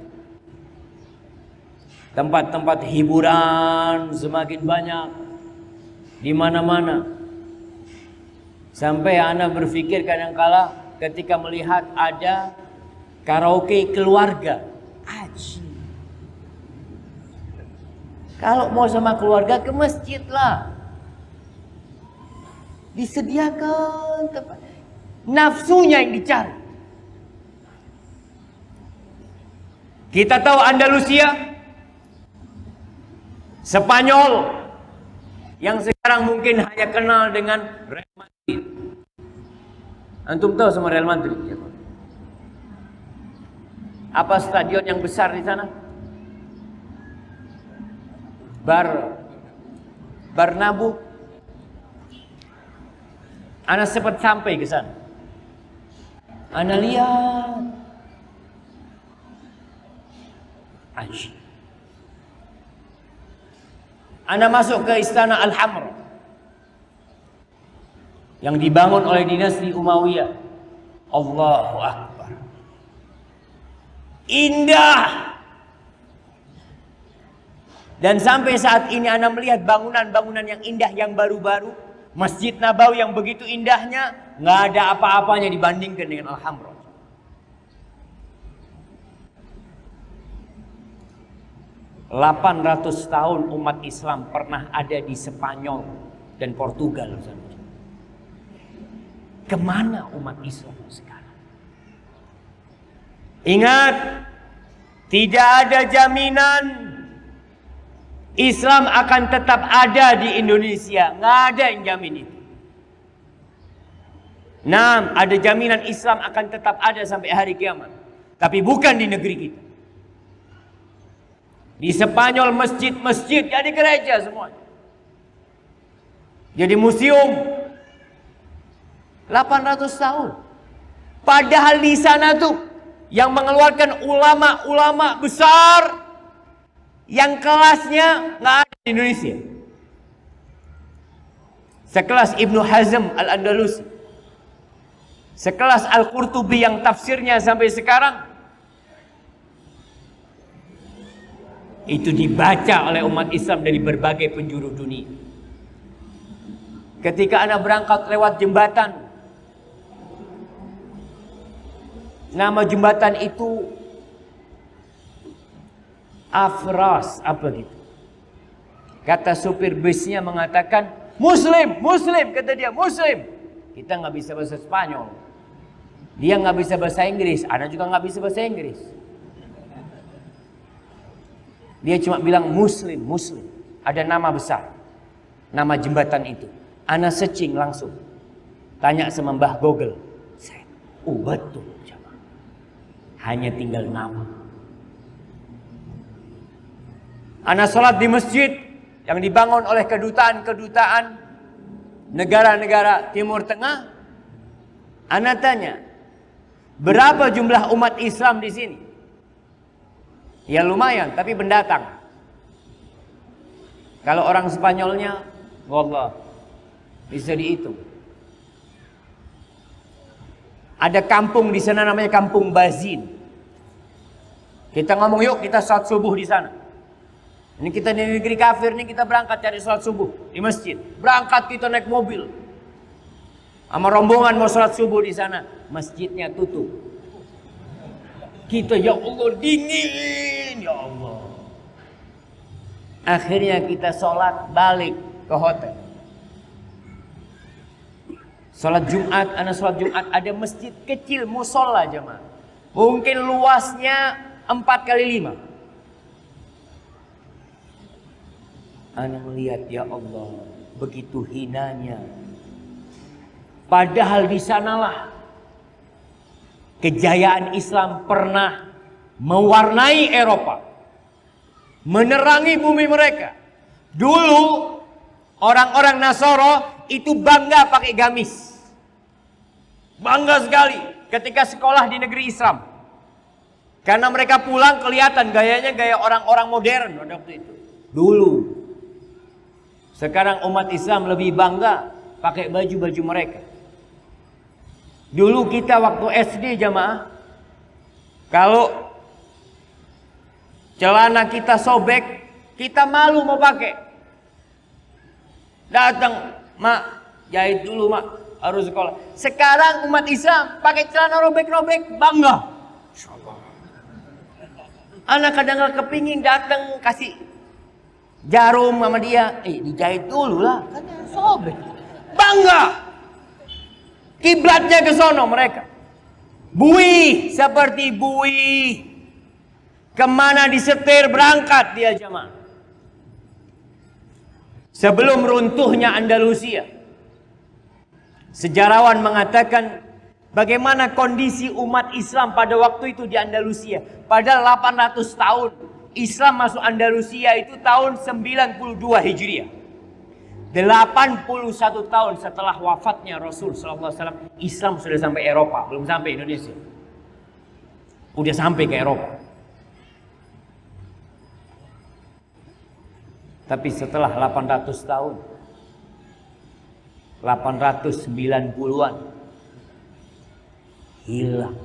Tempat-tempat hiburan semakin banyak di mana-mana. Sampai anak berpikir kadangkala ketika melihat ada karaoke keluarga. Aji. Kalau mau sama keluarga ke masjid lah. Disediakan tempat. Nafsunya yang dicari. Kita tahu Andalusia, Spanyol, yang sekarang mungkin hanya kenal dengan Real Madrid. Antum tahu sama Real Madrid? Apa stadion yang besar di sana? Bernabeu. Anak sempat sampai ke sana. Ana lihat. Asyik. Ana masuk ke istana Al-Hamra yang dibangun oleh dinasti Umayyah. Allahu Akbar. Indah. Dan sampai saat ini ana melihat bangunan-bangunan yang indah yang baru-baru. Masjid Nabawi yang begitu indahnya, nggak ada apa-apanya dibandingkan dengan Al-Hamra. ...800 tahun umat Islam pernah ada di Spanyol dan Portugal. Kemana umat Islam sekarang? Ingat, tidak ada jaminan Islam akan tetap ada di Indonesia. Nggak ada yang jamin itu. Nah, ada jaminan Islam akan tetap ada sampai hari kiamat. Tapi bukan di negeri kita. Di Spanyol masjid-masjid jadi gereja semuanya. Jadi museum. 800 tahun. Padahal di sana tuh yang mengeluarkan ulama-ulama besar yang kelasnya nggak ada di Indonesia. Sekelas Ibnu Hazm Al-Andalusi, sekelas Al-Qurtubi yang tafsirnya sampai sekarang itu dibaca oleh umat Islam dari berbagai penjuru dunia. Ketika anak berangkat lewat jembatan, nama jembatan itu Afras apa gitu. Kata supir busnya mengatakan Muslim, Muslim, kata dia Muslim. Kita nggak bisa bahasa Spanyol, dia nggak bisa bahasa Inggris, ana juga nggak bisa bahasa Inggris. Dia cuma bilang Muslim, Muslim. Ada nama besar, nama jembatan itu. Ana searching langsung, tanya sama Mbah Google. Oh betul, hanya tinggal nama. Ana sholat di masjid yang dibangun oleh kedutaan-kedutaan negara-negara Timur Tengah. Ana tanya, berapa jumlah umat Islam di sini? Ya lumayan, tapi pendatang. Kalau orang Spanyolnya, wallah, bisa dihitung. Ada kampung di sana namanya Kampung Bazin. Kita ngomong yuk kita sholat subuh di sana. Ini kita di negeri kafir nih, kita berangkat cari sholat subuh di masjid. Berangkat kita naik mobil sama rombongan mau sholat subuh di sana. Masjidnya tutup. Kita ya Allah dingin ya Allah. Akhirnya kita sholat balik ke hotel. Sholat Jumat, anak sholat Jumat ada masjid kecil musola jemaah. Mungkin luasnya 4x5. Anak melihat ya Allah begitu hinanya. Padahal di sanalah kejayaan Islam pernah mewarnai Eropa, menerangi bumi mereka. Dulu orang-orang Nasoro itu bangga pakai gamis, bangga sekali ketika sekolah di negeri Islam, karena mereka pulang kelihatan gayanya gaya orang-orang modern pada waktu itu. Dulu, sekarang umat Islam lebih bangga pakai baju-baju mereka. Dulu kita waktu SD jamaah, kalau celana kita sobek, kita malu mau pakai. Datang, mak, jahit dulu mak, harus sekolah. Sekarang umat Islam pakai celana robek-robek, bangga. Anak kadang kepingin datang kasih jarum sama dia, dijahit dulu lah, kan sobek. Bangga. Kiblatnya ke sono mereka. Buih seperti buih. Kemana disetir berangkat dia jemaah. Sebelum runtuhnya Andalusia, sejarawan mengatakan bagaimana kondisi umat Islam pada waktu itu di Andalusia. Padahal 800 tahun Islam masuk Andalusia itu tahun 92 Hijriah. 81 tahun setelah wafatnya Rasul sallallahu alaihi wasallam, Islam sudah sampai Eropa, belum sampai Indonesia. Udah sampai ke Eropa. Tapi setelah 800 tahun, 890-an, hilang,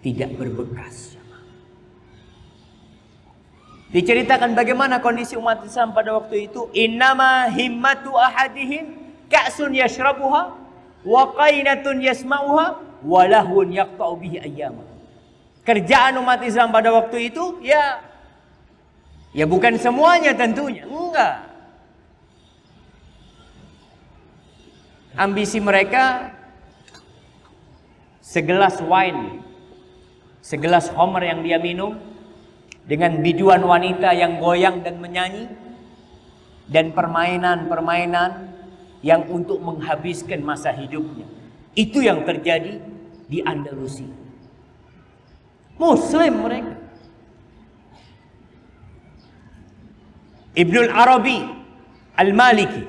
tidak berbekas. Diceritakan bagaimana kondisi umat Islam pada waktu itu. Innama himmatu ahadihim ka'sun yashrabuha wa qainatun yasma'uha wa lahun yaqta'u bihi ayyama. Kerjaan umat Islam pada waktu itu ya bukan semuanya tentunya, enggak. Ambisi mereka segelas wine, segelas homer yang dia minum, dengan biduan wanita yang goyang dan menyanyi, dan permainan-permainan yang untuk menghabiskan masa hidupnya. Itu yang terjadi di Andalusia. Muslim mereka. Ibnul Arabi Al-Maliki,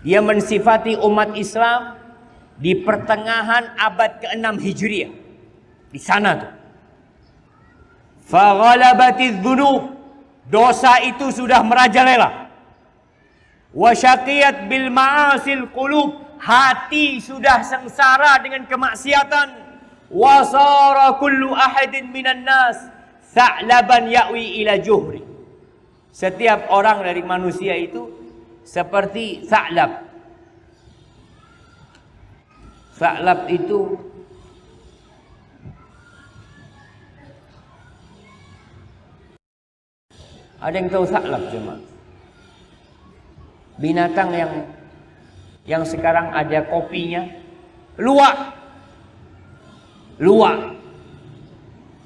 dia mensifati umat Islam di pertengahan abad ke-6 Hijriah. Di sana tuh. Faghalabatiz dzunub, dosa itu sudah merajalela. Wa syaqiyat bil ma'asil qulub, hati sudah sengsara dengan kemaksiatan. Wa sara kullu ahadin minan nas tha'laban ya'wi ila juhri. Setiap orang dari manusia itu seperti tha'lab. Tha'lab itu ada yang tahu tha'lab cuma? Binatang yang sekarang ada kopinya, luwak. Luwak.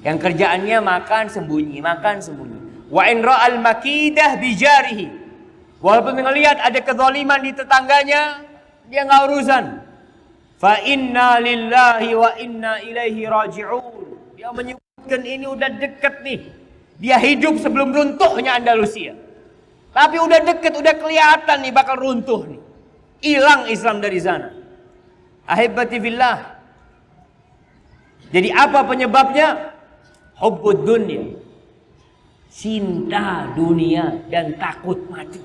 Yang kerjaannya makan sembunyi, makan sembunyi. Wa in ra'al makidah bijarihi. Walaupun ngelihat ada kezaliman di tetangganya, dia enggak urusan. Fa inna lillahi wa inna ilaihi raji'un. Dia menyebutkan ini udah dekat nih. Dia hidup sebelum runtuhnya Andalusia. Tapi udah deket, udah kelihatan nih bakal runtuh nih. Hilang Islam dari sana. Ahibati fillah. Jadi apa penyebabnya? Hubbud dunya. Cinta dunia dan takut mati.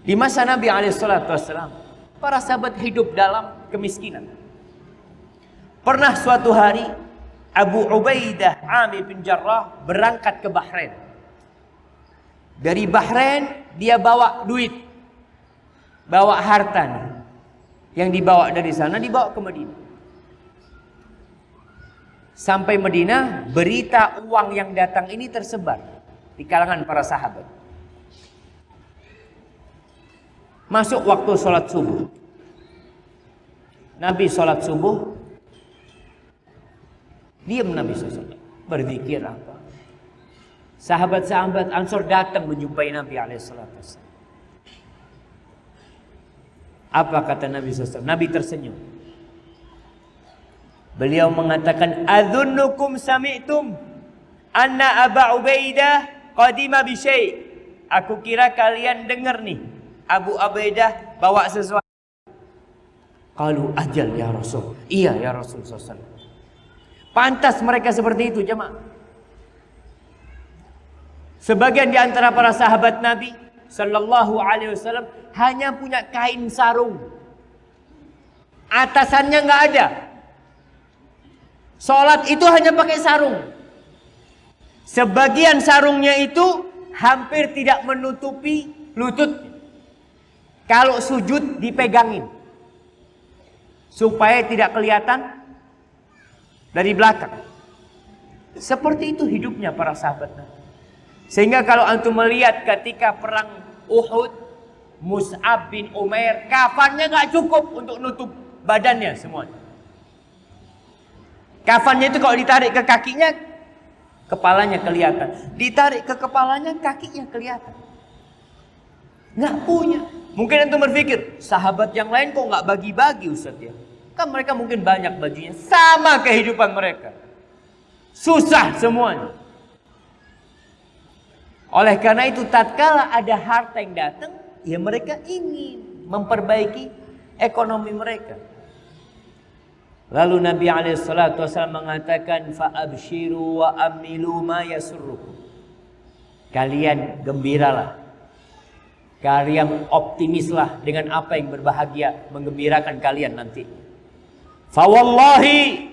Di masa Nabi SAW, para sahabat hidup dalam kemiskinan. Pernah suatu hari Abu Ubaidah Amir bin Jarrah berangkat ke Bahrain. Dari Bahrain dia bawa duit, bawa harta nih. Yang dibawa dari sana dibawa ke Madinah. Sampai Madinah, berita uang yang datang ini tersebar di kalangan para sahabat. Masuk waktu sholat subuh. Nabi sholat subuh, diam Nabi SAW, berzikir apa. Sahabat-sahabat Ansor datang menjumpai Nabi SAW. Apa kata Nabi SAW? Nabi tersenyum. Beliau mengatakan, "Adzunukum sami'tum anna Aba Ubaidah qadima bi syai'." Aku kira kalian dengar nih, Abu Ubaidah bawa sesuatu. Qalu ajal ya Rasul. Iya ya Rasul SAW. Pantas mereka seperti itu, jemaah. Sebagian di antara para sahabat Nabi sallallahu alaihi wasallam hanya punya kain sarung. Atasannya nggak ada. Salat itu hanya pakai sarung. Sebagian sarungnya itu hampir tidak menutupi lutut. Kalau sujud dipegangin supaya tidak kelihatan dari belakang. Seperti itu hidupnya para sahabat Nabi. Sehingga kalau antum melihat ketika perang Uhud, Mus'ab bin Umair, kafannya nggak cukup untuk nutup badannya semuanya. Kafannya itu kalau ditarik ke kakinya, kepalanya kelihatan. Ditarik ke kepalanya, kakinya kelihatan. Nggak punya. Mungkin antum berpikir, sahabat yang lain kok nggak bagi-bagi Ustaz ya? Kan mereka mungkin banyak bajunya. Sama kehidupan mereka. Susah semuanya. Oleh karena itu tatkala ada harta yang datang, ya mereka ingin memperbaiki ekonomi mereka. Lalu Nabi SAW mengatakan, fa'abshiru wa amilu ma yasurrukum. Kalian gembiralah, kalian optimislah dengan apa yang berbahagia, menggembirakan kalian nanti. Fa wallahi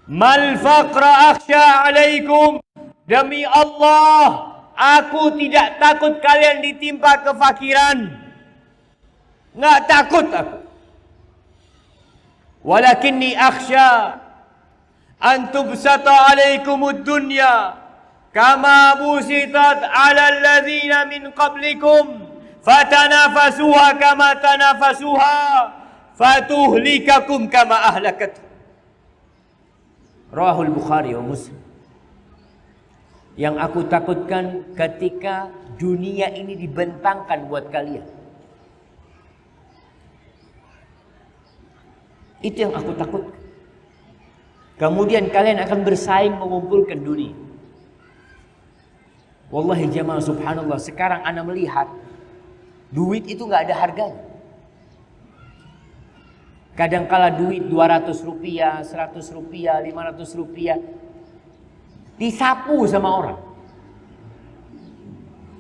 mal faqra akhsha alaikum. Demi Allah, aku tidak takut kalian ditimpa kefakiran. Nggak takut aku. Walakinni akhsha an tubsata alaikumud dunya kama busitat ala alladhina min qablikum fatanafasuha kama tanafasuha fatuhlikakum kama ahlakat. Rawahul Bukhari wa Muslim. Yang aku takutkan ketika dunia ini dibentangkan buat kalian. Itu yang aku takutkan. Kemudian kalian akan bersaing mengumpulkan dunia. Wallahi jamaah subhanallah, sekarang ana melihat duit itu nggak ada harganya. Kadangkala duit 200 rupiah, 100 rupiah, 500 rupiah disapu sama orang.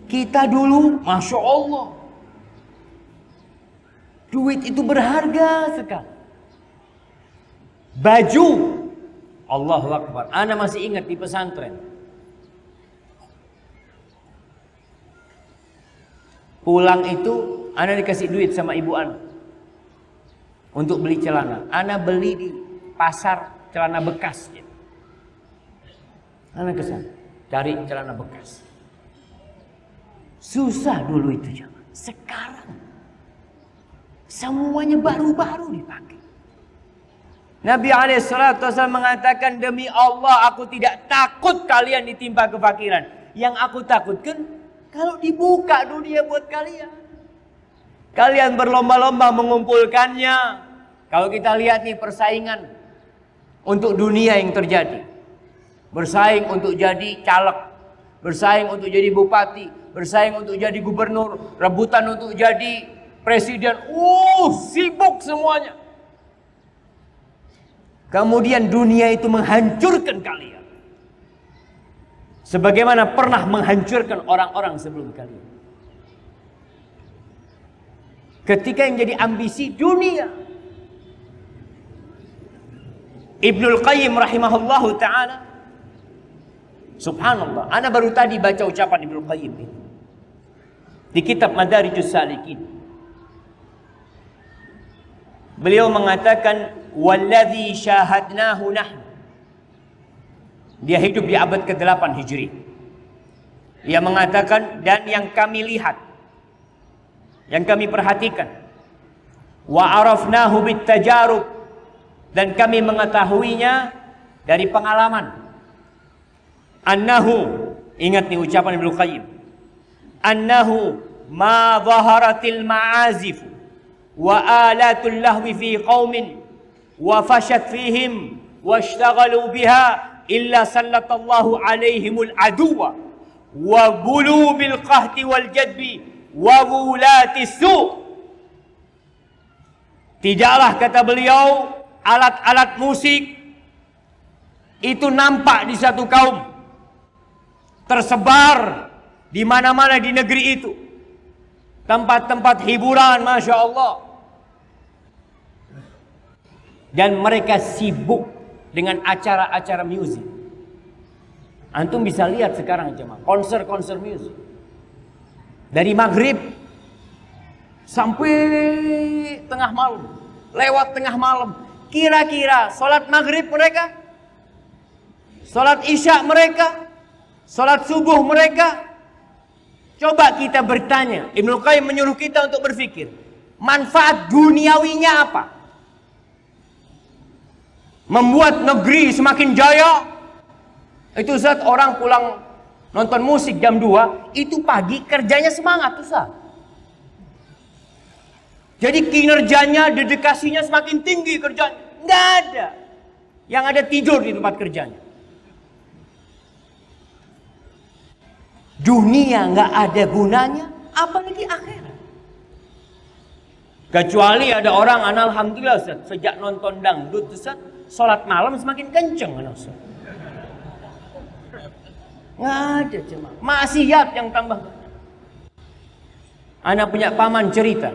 Kita dulu, Masya Allah, duit itu berharga sekali. Baju, Allahu Akbar, ana masih ingat di pesantren. Pulang itu, ana dikasih duit sama ibu ana untuk beli celana. Ana beli di pasar celana bekas. Ana kesana cari celana bekas. Susah dulu itu jangan. Sekarang semuanya baru-baru dipakai. Nabi SAW mengatakan, demi Allah aku tidak takut kalian ditimpa kefakiran. Yang aku takutkan kalau dibuka dunia buat kalian. Kalian berlomba-lomba mengumpulkannya. Kalau kita lihat nih persaingan untuk dunia yang terjadi. Bersaing untuk jadi caleg. Bersaing untuk jadi bupati. Bersaing untuk jadi gubernur. Rebutan untuk jadi presiden. Sibuk semuanya. Kemudian dunia itu menghancurkan kalian. Sebagaimana pernah menghancurkan orang-orang sebelum kalian. Ketika yang jadi ambisi dunia. Ibnul Qayyim rahimahullahu ta'ala. Subhanallah. Ana baru tadi baca ucapan Ibnul Qayyim ini. Di kitab Madarijus Salikin. Beliau mengatakan, walladzi syahadnahu nahnu. Dia hidup di abad ke-8 Hijri. Dia mengatakan, dan yang kami lihat, yang kami perhatikan, wa arafnahu bit tajarub, dan kami mengetahuinya dari pengalaman. Annahu, ingat nih ucapan Ibnu Qayyim, annahu ma dhaharatil ma'azifu wa alatul lahwi fi qaumin wa fashat fihim wa ishtaghalu biha illa sallatallahu alaihimul aduwa wa bulu bil qahti wal jadbi wa wulati su'. Tidaklah, kata beliau, alat-alat musik itu nampak di satu kaum, tersebar di mana-mana di negeri itu, tempat-tempat hiburan, Masya Allah. Dan mereka sibuk dengan acara-acara musik. Antum bisa lihat sekarang jemaah, konser-konser musik. Dari maghrib sampai tengah malam, lewat tengah malam. Kira-kira sholat maghrib mereka, sholat isya mereka, sholat subuh mereka. Coba kita bertanya, Ibnu Qayyim menyuruh kita untuk berpikir, manfaat duniawinya apa? Membuat negeri semakin jaya. Itu saat orang pulang nonton musik jam 2, itu pagi kerjanya semangat Ustaz. Jadi kinerjanya, dedikasinya semakin tinggi kerjanya. Nggak ada. Yang ada tidur di tempat kerjanya. Dunia nggak ada gunanya, apalagi akhirat. Kecuali ada orang, alhamdulillah Ustaz, sejak nonton dangdut Ustaz, sholat malam semakin kenceng Ustaz. Nggak ada cuma maksiat yang tambah. Anak punya paman cerita.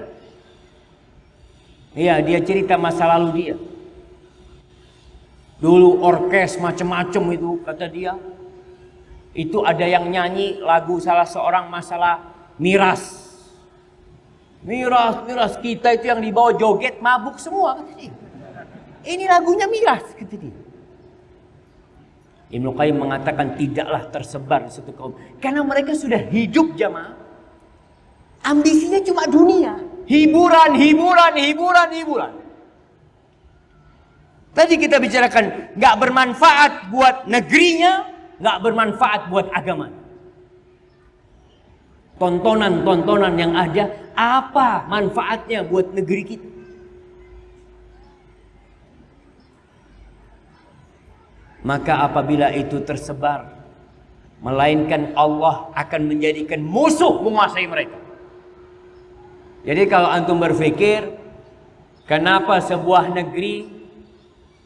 Iya, dia cerita masa lalu dia. Dulu orkes macem-macem itu kata dia. Itu ada yang nyanyi lagu salah seorang masalah miras. Miras kita itu yang dibawa joget mabuk semua kata dia. Ini lagunya miras kata dia. Ibnu Qayyim mengatakan tidaklah tersebar satu kaum karena mereka sudah hidup jamaah. Ambisinya cuma dunia, hiburan. Tadi kita bicarakan nggak bermanfaat buat negerinya, nggak bermanfaat buat agama. Tontonan yang ada, apa manfaatnya buat negeri kita? Maka apabila itu tersebar, melainkan Allah akan menjadikan musuh menguasai mereka. Jadi kalau antum berpikir, kenapa sebuah negeri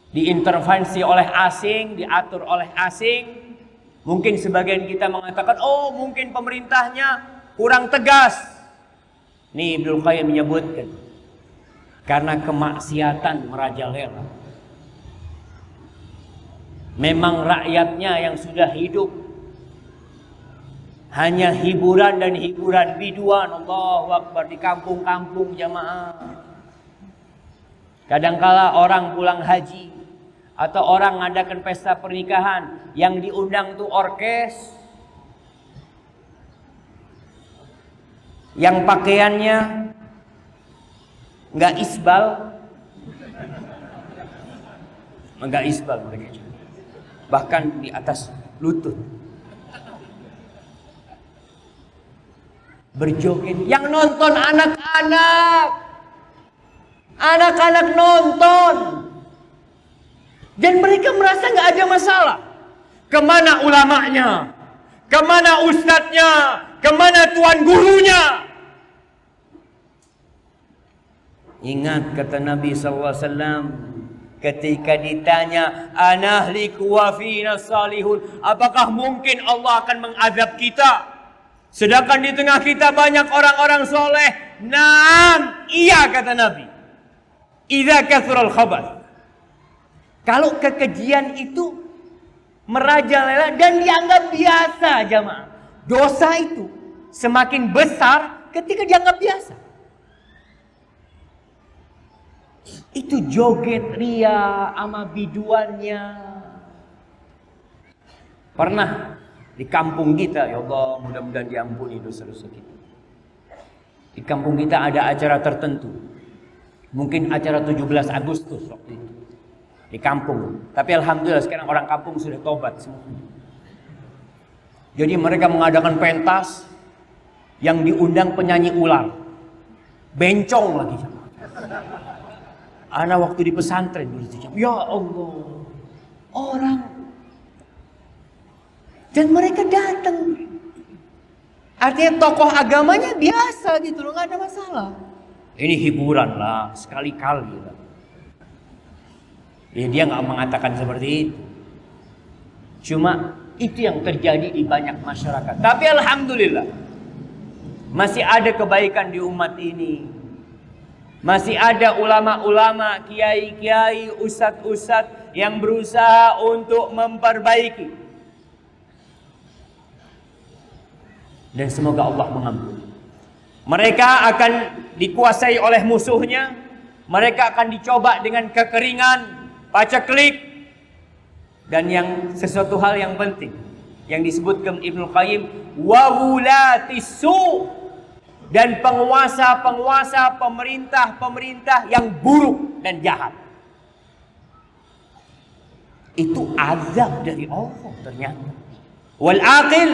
diintervensi oleh asing, diatur oleh asing, mungkin sebagian kita mengatakan, oh mungkin pemerintahnya kurang tegas. Nih Ibnu Qayyim menyebutkan, karena kemaksiatan merajalela. Memang rakyatnya yang sudah hidup hanya hiburan dan hiburan biduan, Allahu Akbar, di kampung-kampung jamaah. Kadangkala orang pulang haji atau orang ngadakan pesta pernikahan, yang diundang tuh orkes, yang pakaiannya nggak isbal, mereka. Bahkan di atas lutut berjoget, yang nonton anak-anak nonton, dan mereka merasa nggak ada masalah. Kemana ulamanya, kemana ustadznya, kemana tuan gurunya? Ingat kata Nabi SAW ketika ditanya, anahliku wa fina salihun, apakah mungkin Allah akan mengazab kita sedangkan di tengah kita banyak orang-orang soleh? Naam, iya kata Nabi. Idza kathural khabath. Kalau kekejian itu merajalela dan dianggap biasa jamaah, dosa itu semakin besar ketika dianggap biasa. Itu joget ria sama biduannya. Pernah di kampung kita, ya Allah mudah-mudahan diampuni dosa-dosa kita. Di kampung kita ada acara tertentu. Mungkin acara 17 Agustus waktu itu. Di kampung. Tapi alhamdulillah sekarang orang kampung sudah tobat semua. Jadi mereka mengadakan pentas yang diundang penyanyi ular. Bencong lagi. Ana waktu di pesantren dulu itu, ya Allah, orang, dan mereka datang. Artinya tokoh agamanya biasa gitu loh, nggak ada masalah. Ini hiburan lah, sekali-kali lah. Ya, dia nggak mengatakan seperti itu. Cuma itu yang terjadi di banyak masyarakat. Tapi alhamdulillah masih ada kebaikan di umat ini. Masih ada ulama-ulama, kiai-kiai, ustadz-ustadz yang berusaha untuk memperbaiki. Dan semoga Allah mengampuni. Mereka akan dikuasai oleh musuhnya. Mereka akan dicoba dengan kekeringan, paceklik. Dan yang sesuatu hal yang penting yang disebutkan Ibnu Qayyim, wa wulatis su', dan penguasa-penguasa, pemerintah-pemerintah yang buruk dan jahat. Itu azab dari Allah ternyata. Wal aqil,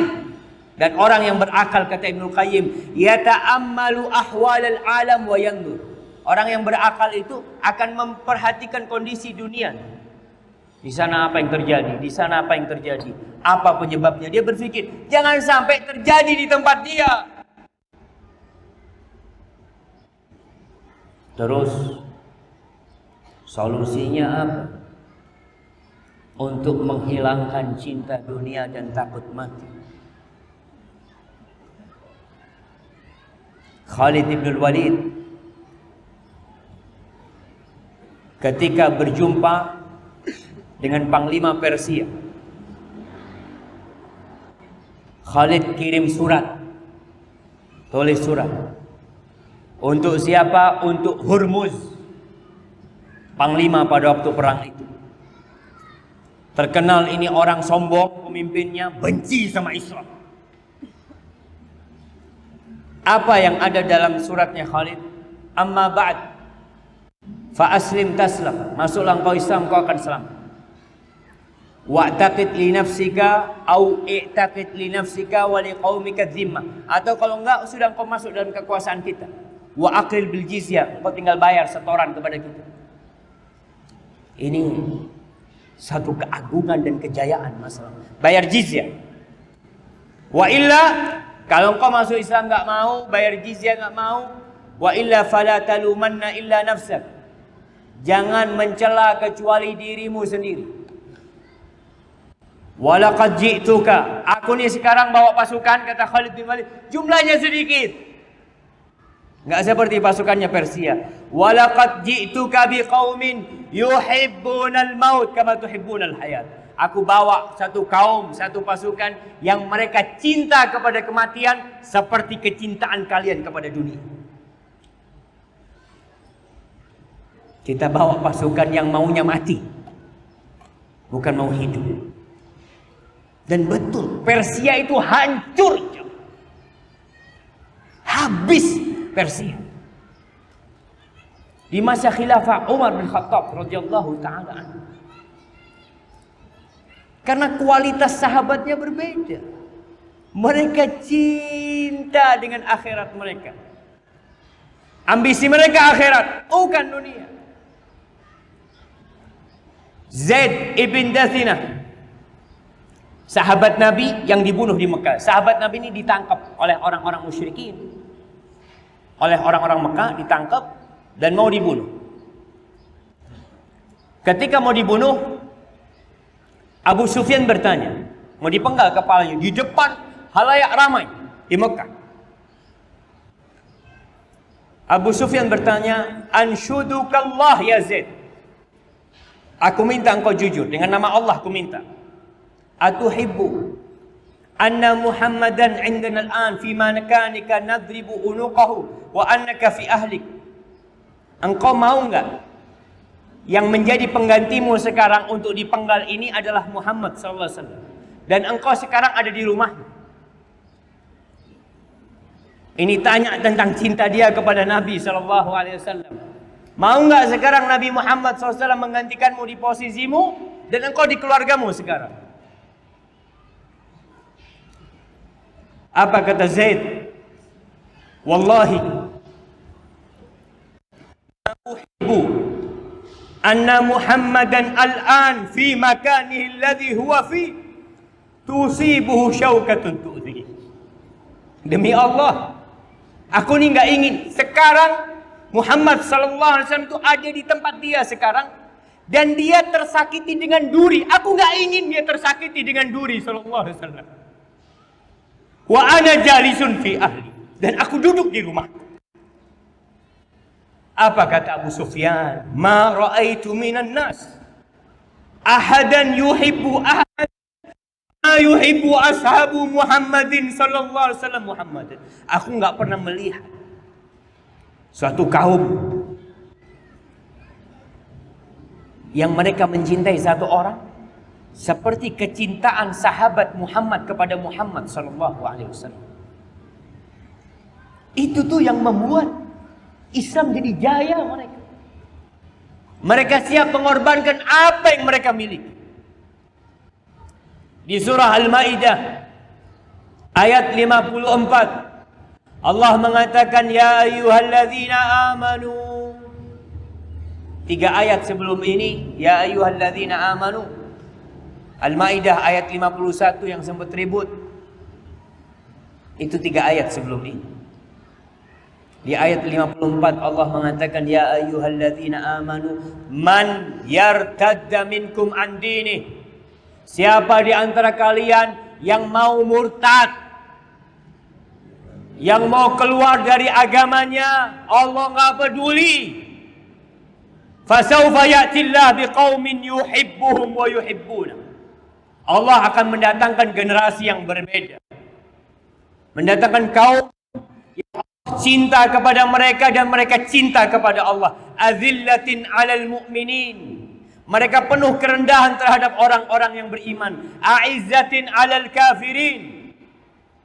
dan orang yang berakal kata Ibnu Qayyim, yata'ammalu ahwalal alam wa yanzur. Orang yang berakal itu akan memperhatikan kondisi dunia. Di sana apa yang terjadi? Di sana apa yang terjadi? Apa penyebabnya? Dia berpikir, jangan sampai terjadi di tempat dia. Terus solusinya apa? Untuk menghilangkan cinta dunia dan takut mati. Khalid bin Walid ketika berjumpa dengan Panglima Persia, Khalid kirim surat, tulis surat. Untuk siapa? Untuk Hurmuz, panglima pada waktu perang itu. Terkenal ini orang sombong, pemimpinnya benci sama Islam. Apa yang ada dalam suratnya Khalid? Amma ba'd, fa aslim taslam. Masuklah engkau Islam, kau akan selamat. Wa'taqid li nafsika au i'taqid li nafsika wa li qaumika dhimmah. Atau kalau enggak, sudah engkau masuk dalam kekuasaan kita. Wa aqil bil jizyah, engkau tinggal bayar setoran kepada kita. Ini satu keagungan dan kejayaan masalah. Bayar jizyah. Wa illa, kalau engkau masuk Islam enggak mau, bayar jizyah enggak mau, wa illa fala talumanna illa nafsak. Jangan mencela kecuali dirimu sendiri. Walaqad ji'tuka, aku nih sekarang bawa pasukan, kata Khalid bin Walid, jumlahnya sedikit. Enggak seperti pasukannya Persia. Walaqad ji'tuka biqaumin yuhibbunal maut kama tuhibbunal hayat. Aku bawa satu kaum, satu pasukan yang mereka cinta kepada kematian seperti kecintaan kalian kepada dunia. Kita bawa pasukan yang maunya mati, bukan mau hidup. Dan betul, Persia itu hancur. Habis Persia. Di masa khilafah Umar bin Khattab radhiyallahu taala anhu. Karena kualitas sahabatnya berbeda. Mereka cinta dengan akhirat mereka. Ambisi mereka akhirat, bukan dunia. Zaid ibn Dathinah, sahabat Nabi yang dibunuh di Mekah. Sahabat Nabi ini ditangkap oleh orang-orang musyrikin. Oleh orang-orang Mekah ditangkap dan mau dibunuh. Ketika mau dibunuh, Abu Sufyan bertanya, mau dipenggal kepalanya di depan halayak ramai di Mekah. Abu Sufyan bertanya, anshudukallah ya Zaid, aku minta engkau jujur, dengan nama Allah aku minta. Atuhibbu anna Muhammadan indana al-an fi makanika nadribu unuqahu wa annaka fi ahlik. Engkau mau enggak yang menjadi penggantimu sekarang untuk dipenggal ini adalah Muhammad sallallahu alaihi wasallam, dan engkau sekarang ada di rumah. Ini tanya tentang cinta dia kepada Nabi sallallahu alaihi wasallam. Mau enggak sekarang Nabi Muhammad sallallahu alaihi wasallam menggantikanmu di posisimu dan engkau di keluargamu sekarang? Apa kata Zaid? Wallahi uhibbu anna Muhammadan al-an fi makanihi alladhi huwa fi tusibuhu syaukatun tu'dhi. Demi Allah, aku ni enggak ingin sekarang Muhammad sallallahu alaihi wasallam itu ada di tempat dia sekarang dan dia tersakiti dengan duri. Aku enggak ingin dia tersakiti dengan duri sallallahu alaihi wasallam. Wa ana jalisun fi ahli, dan aku duduk di rumah. Apa kata Abu Sufyan? Ma ra'aitu minan nas ahadan yuhibbu ahad ma yuhibbu ashabu Muhammadin sallallahu alaihi wasallam Muhammadin. Aku enggak pernah melihat suatu kaum yang mereka mencintai satu orang seperti kecintaan sahabat Muhammad kepada Muhammad sallallahu alaihi wasallam. Itu tuh yang membuat Islam jadi jaya mereka. Mereka siap mengorbankan apa yang mereka miliki. Di surah Al-Maidah ayat 54 Allah mengatakan, ya ayyuhalladzina amanu 3 ayat sebelum ini, ya ayyuhalladzina amanu. Al-Maidah ayat 51 yang sempat ribut. Itu 3 ayat sebelum ini. Di ayat 54 Allah mengatakan, ya ayyuhalladzina amanu man yartadda minkum an dinih. Siapa di antara kalian yang mau murtad, yang mau keluar dari agamanya, Allah nggak peduli. Fasawfa ya'tillah biqaumin yuhibbuhum wa yuhibbuna. Allah akan mendatangkan generasi yang berbeda. Mendatangkan kaum yang cinta kepada mereka dan mereka cinta kepada Allah. Azillatin 'alal mu'minin. Mereka penuh kerendahan terhadap orang-orang yang beriman. A'izzatin 'alal kafirin.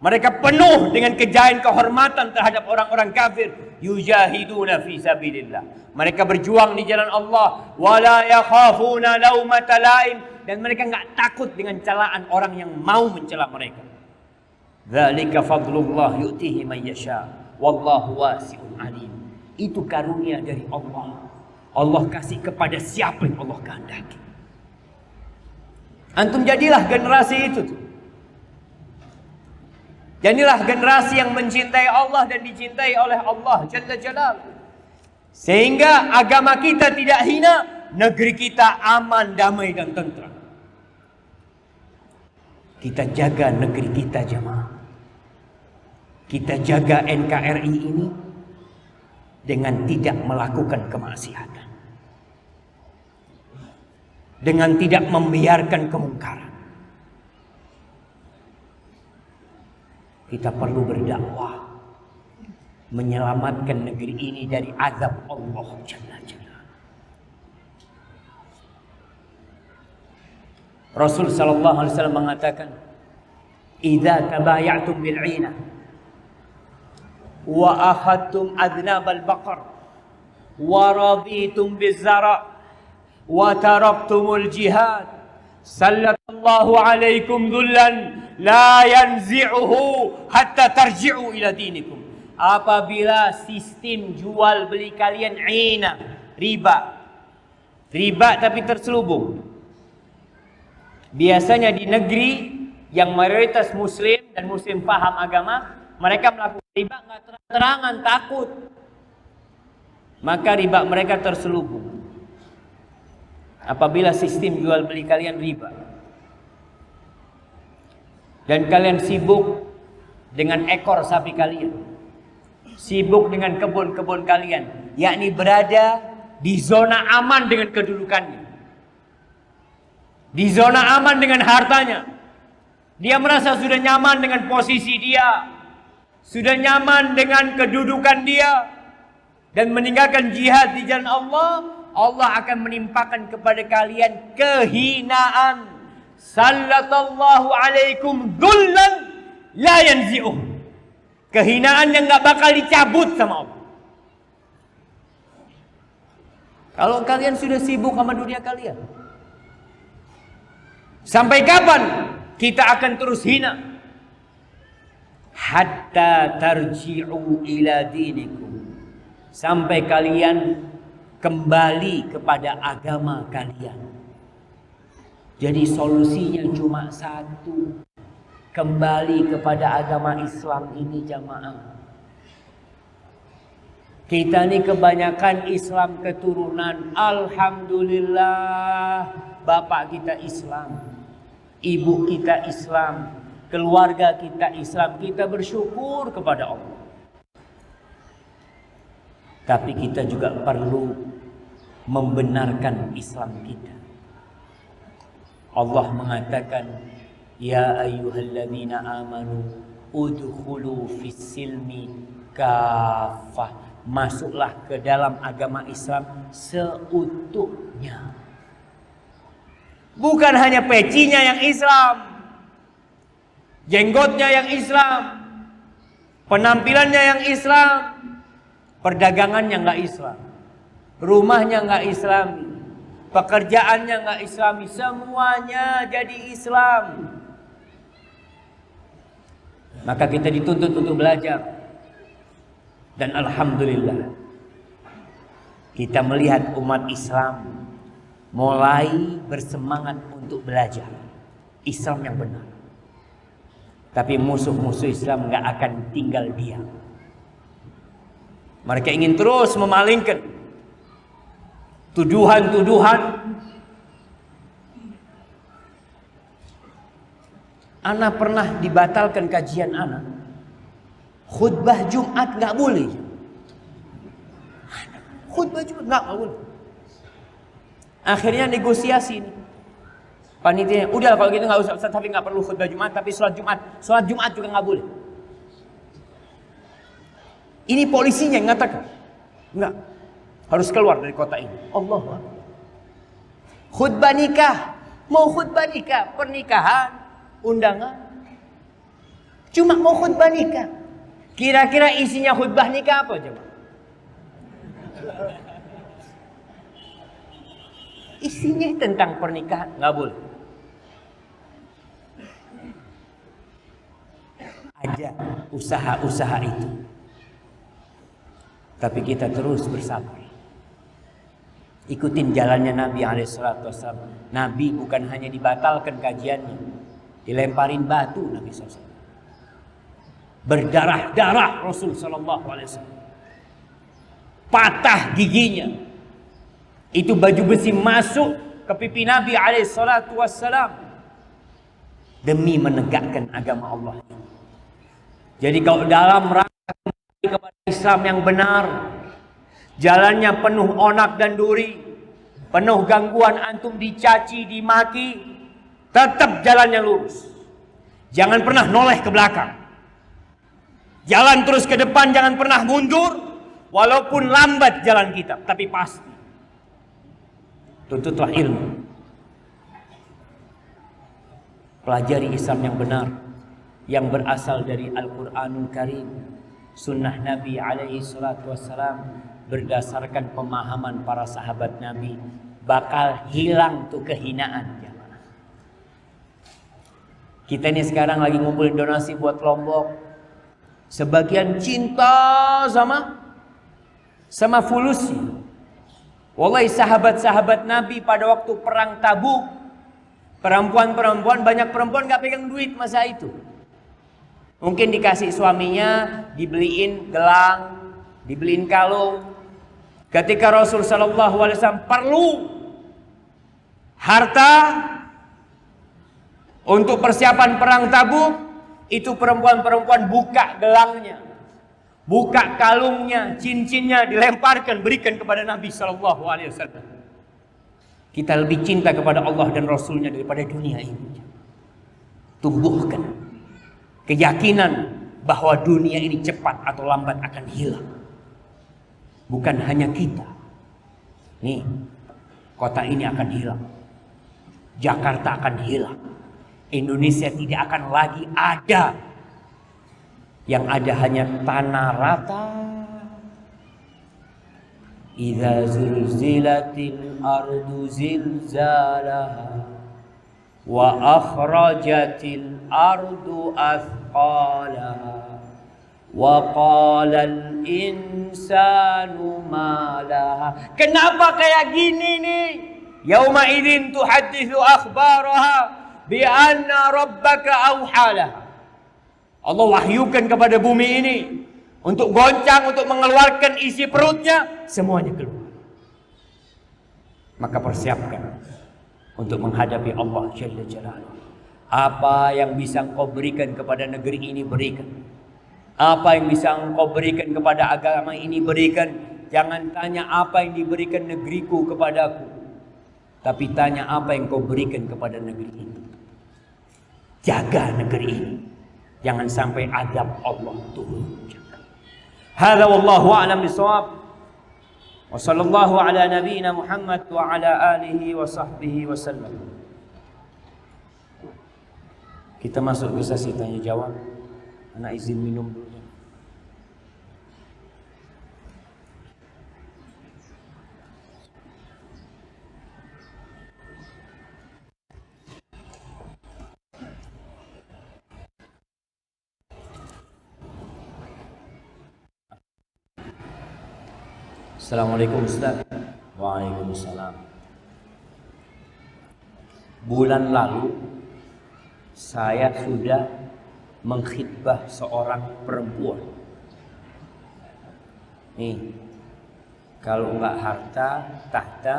Mereka penuh dengan kejayaan kehormatan terhadap orang-orang kafir. Yujahiduna fi sabilillah. Mereka berjuang di jalan Allah. Wala yakhafuna laumata laim. Dan mereka enggak takut dengan celaan orang yang mau mencela mereka. Dzalika fadlullah yu'tihi man yasha. Wallahu wasi'un alim. Itu karunia dari Allah. Allah kasih kepada siapa yang Allah kehendaki. Antum jadilah generasi itu tuh. Jadilah generasi yang mencintai Allah dan dicintai oleh Allah Jalla Jalaluhu. Sehingga agama kita tidak hina, negeri kita aman, damai dan tentram. Kita jaga negeri kita jemaah. Kita jaga NKRI ini dengan tidak melakukan kemaksiatan. Dengan tidak membiarkan kemungkaran. Kita perlu berdakwah menyelamatkan negeri ini dari azab Allah Jalla Jalaluhu. Rasul sallallahu alaihi wasallam mengatakan, "Idza tabaya'tum bil 'ina wa akhadtum adnab al-baqar wa raditum biz-zara' wa taraktumul jihad sallallahu alaikum dhullan la yanzi'uhu hatta tarji'u ila dinikum." Apabila sistem jual beli kalian riba tapi terselubung. Biasanya di negeri yang mayoritas muslim dan muslim paham agama, mereka melakukan riba nggak terang-terangan, takut. Maka riba mereka terselubung. Apabila sistem jual beli kalian riba dan kalian sibuk dengan ekor sapi kalian, sibuk dengan kebun-kebun kalian, yakni berada di zona aman dengan kedudukannya, di zona aman dengan hartanya. Dia merasa sudah nyaman dengan posisi dia, sudah nyaman dengan kedudukan dia, dan meninggalkan jihad di jalan Allah. Allah akan menimpakan kepada kalian kehinaan. Sallallahu alaikum dhullan la yanzi'uh. Kehinaan yang gak bakal dicabut sama Allah. Kalau kalian sudah sibuk sama dunia kalian, sampai kapan kita akan terus hina? Hatta tarji'u ila dinikum. Sampai kalian kembali kepada agama kalian. Jadi solusinya cuma satu. Kembali kepada agama Islam ini jamaah. Kita ini kebanyakan Islam keturunan. Alhamdulillah, bapak kita Islam, ibu kita Islam, keluarga kita Islam. Kita bersyukur kepada Allah. Tapi kita juga perlu membenarkan Islam kita. Allah mengatakan, ya ayyuhalladzina amanu udkhulu fis-silmi kafah. Masuklah ke dalam agama Islam seutuhnya. Bukan hanya pecinya yang Islam, jenggotnya yang Islam, penampilannya yang Islam, perdagangannya nggak Islam, rumahnya nggak Islami, pekerjaannya nggak Islami, semuanya jadi Islam. Maka kita dituntut untuk belajar. Dan alhamdulillah, kita melihat umat Islam mulai bersemangat untuk belajar Islam yang benar. Tapi musuh-musuh Islam nggak akan tinggal diam. Mereka ingin terus memalingkan tuduhan-tuduhan. Ana pernah dibatalkan kajian ana. Khutbah Jumat nggak boleh. Khutbah Jumat nggak boleh. Akhirnya negosiasi ini. Panitia, udah kalau gitu nggak usah Ustaz, tapi nggak perlu khutbah Jumat, tapi sholat Jumat juga nggak boleh. Ini polisinya yang ngatakan, nggak, harus keluar dari kota ini. Allah. Khutbah nikah, mau khutbah nikah, pernikahan, undangan, cuma mau khutbah nikah. Kira-kira isinya khutbah nikah apa coba? Isinya tentang pernikahan, nggak boleh. Ada usaha-usaha itu, tapi kita terus bersabar. Ikutin jalannya Nabi SAW. Nabi bukan hanya dibatalkan kajiannya, dilemparin batu Nabi SAW. Berdarah-darah Rasul SAW. Patah giginya. Itu baju besi masuk ke pipi Nabi SAW demi menegakkan agama Allah. Jadi kalau dalam rangka kepada Islam yang benar, jalannya penuh onak dan duri, penuh gangguan, antum dicaci, dimaki, tetap jalannya lurus. Jangan pernah noleh ke belakang. Jalan terus ke depan, jangan pernah mundur. Walaupun lambat jalan kita, tapi pasti. Tuntutlah ilmu. Pelajari Islam yang benar, yang berasal dari Al-Quranul Karim, sunnah Nabi SAW, berdasarkan pemahaman para sahabat Nabi, bakal hilang tuh kehinaan. Kita ini sekarang lagi ngumpulin donasi buat Lombok. Sebagian cinta sama fulusi. Wallahi sahabat-sahabat Nabi pada waktu perang Tabuk, perempuan-perempuan, banyak perempuan gak pegang duit masa itu. Mungkin dikasih suaminya, dibeliin gelang, dibeliin kalung. Ketika Rasul SAW perlu harta untuk persiapan perang Tabuk, itu perempuan-perempuan buka gelangnya, buka kalungnya, cincinnya, dilemparkan, berikan kepada Nabi SAW. Kita lebih cinta kepada Allah dan Rasulnya daripada dunia ini. Tumbuhkan keyakinan bahwa dunia ini cepat atau lambat akan hilang. Bukan hanya kita. Nih, kota ini akan hilang. Jakarta akan hilang. Indonesia tidak akan lagi ada. Yang ada hanya tanah rata. Idza zulzilatil ardu zilzalaha wa akhrajatil ardu athqalaha wa qalal insanu ma laha. Kenapa kayak gini nih? Yauma idzin tuhadditsu akhbaraha bi anna rabbaka awhalaha. Allah wahyukan kepada bumi ini untuk goncang, untuk mengeluarkan isi perutnya, semuanya keluar. Maka persiapkan untuk menghadapi Allah Jalla Jalaluhu. Apa yang bisa engkau berikan kepada negeri ini, berikan. Apa yang bisa engkau berikan kepada agama ini, berikan. Jangan tanya apa yang diberikan negeriku kepadaku, tapi tanya apa yang kau berikan kepada negeri ini. Jaga negeri ini, jangan sampai azab Allah turun. Hadza wallahu a'lam bishawab. Wa sallallahu ala nabiyyina Muhammad wa ala alihi wa sahbihi wasallam. Kita masuk ke sesi tanya jawab. Anak izin minum dulu. Assalamualaikum Ustaz. Waalaikumsalam. Bulan lalu saya sudah mengkhitbah seorang perempuan. Nih, kalau enggak harta, tahta,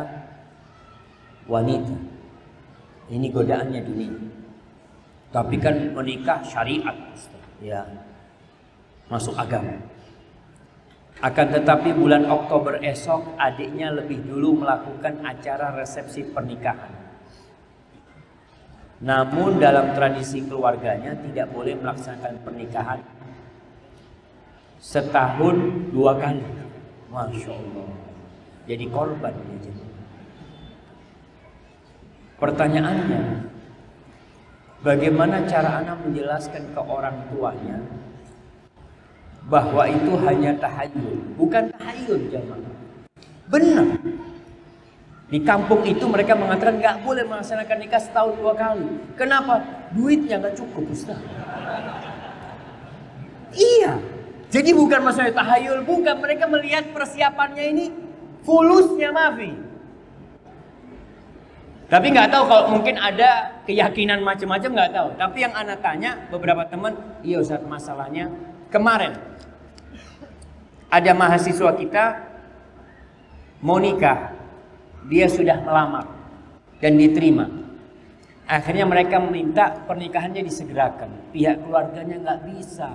wanita. Ini godaannya dunia. Tapi kan menikah syariat, Ustaz. Ya, masuk agama. Akan tetapi bulan Oktober esok adiknya lebih dulu melakukan acara resepsi pernikahan. Namun dalam tradisi keluarganya tidak boleh melaksanakan pernikahan setahun 2 kali. Masya Allah. Jadi korban dia jadi. Pertanyaannya, bagaimana cara Anda menjelaskan ke orang tuanya bahwa itu hanya tahayul? Bukan tahayul jemaah. Benar. Di kampung itu mereka mengatakan nggak boleh melaksanakan nikah setahun 2 kali. Kenapa? Duitnya nggak cukup, Ustaz. Iya. Jadi bukan masalah tahayul, bukan. Mereka melihat persiapannya ini fulusnya mafi. Tapi nggak tahu, kalau mungkin ada keyakinan macam-macam, nggak tahu. Tapi yang Ana tanya beberapa teman, iya Ustaz, masalahnya kemarin ada mahasiswa kita mau nikah, dia sudah melamar dan diterima. Akhirnya mereka meminta pernikahannya disegerakan. Pihak keluarganya nggak bisa.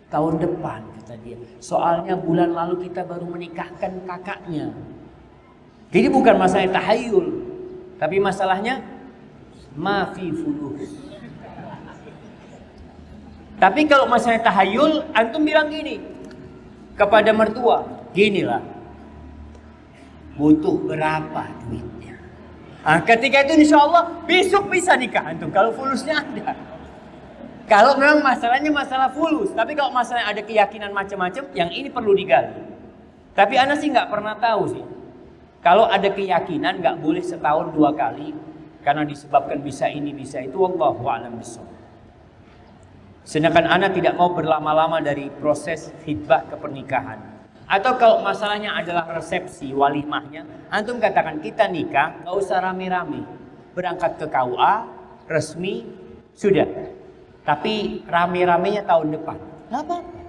Tahun depan kata dia. Soalnya bulan lalu kita baru menikahkan kakaknya. Jadi bukan masalah tahayul. Tapi masalahnya mafi fulus. Tapi kalau masalah tahayul, antum bilang gini kepada mertua, ginilah, butuh berapa duitnya. Ketika itu insya Allah besok bisa nikah antum kalau fulusnya ada. Kalau memang masalahnya masalah fulus, tapi kalau masalahnya ada keyakinan macam-macam, yang ini perlu digali. Tapi ana sih nggak pernah tahu sih. Kalau ada keyakinan nggak boleh setahun 2 kali karena disebabkan bisa ini bisa itu, wallahu a'lam bishawab. Sedangkan ana tidak mau berlama-lama dari proses khitbah ke pernikahan. Atau kalau masalahnya adalah resepsi walimahnya, antum katakan kita nikah, nggak usah rame-rame, berangkat ke KUA resmi sudah. Tapi rame-ramenya tahun depan, nggak apa-apa.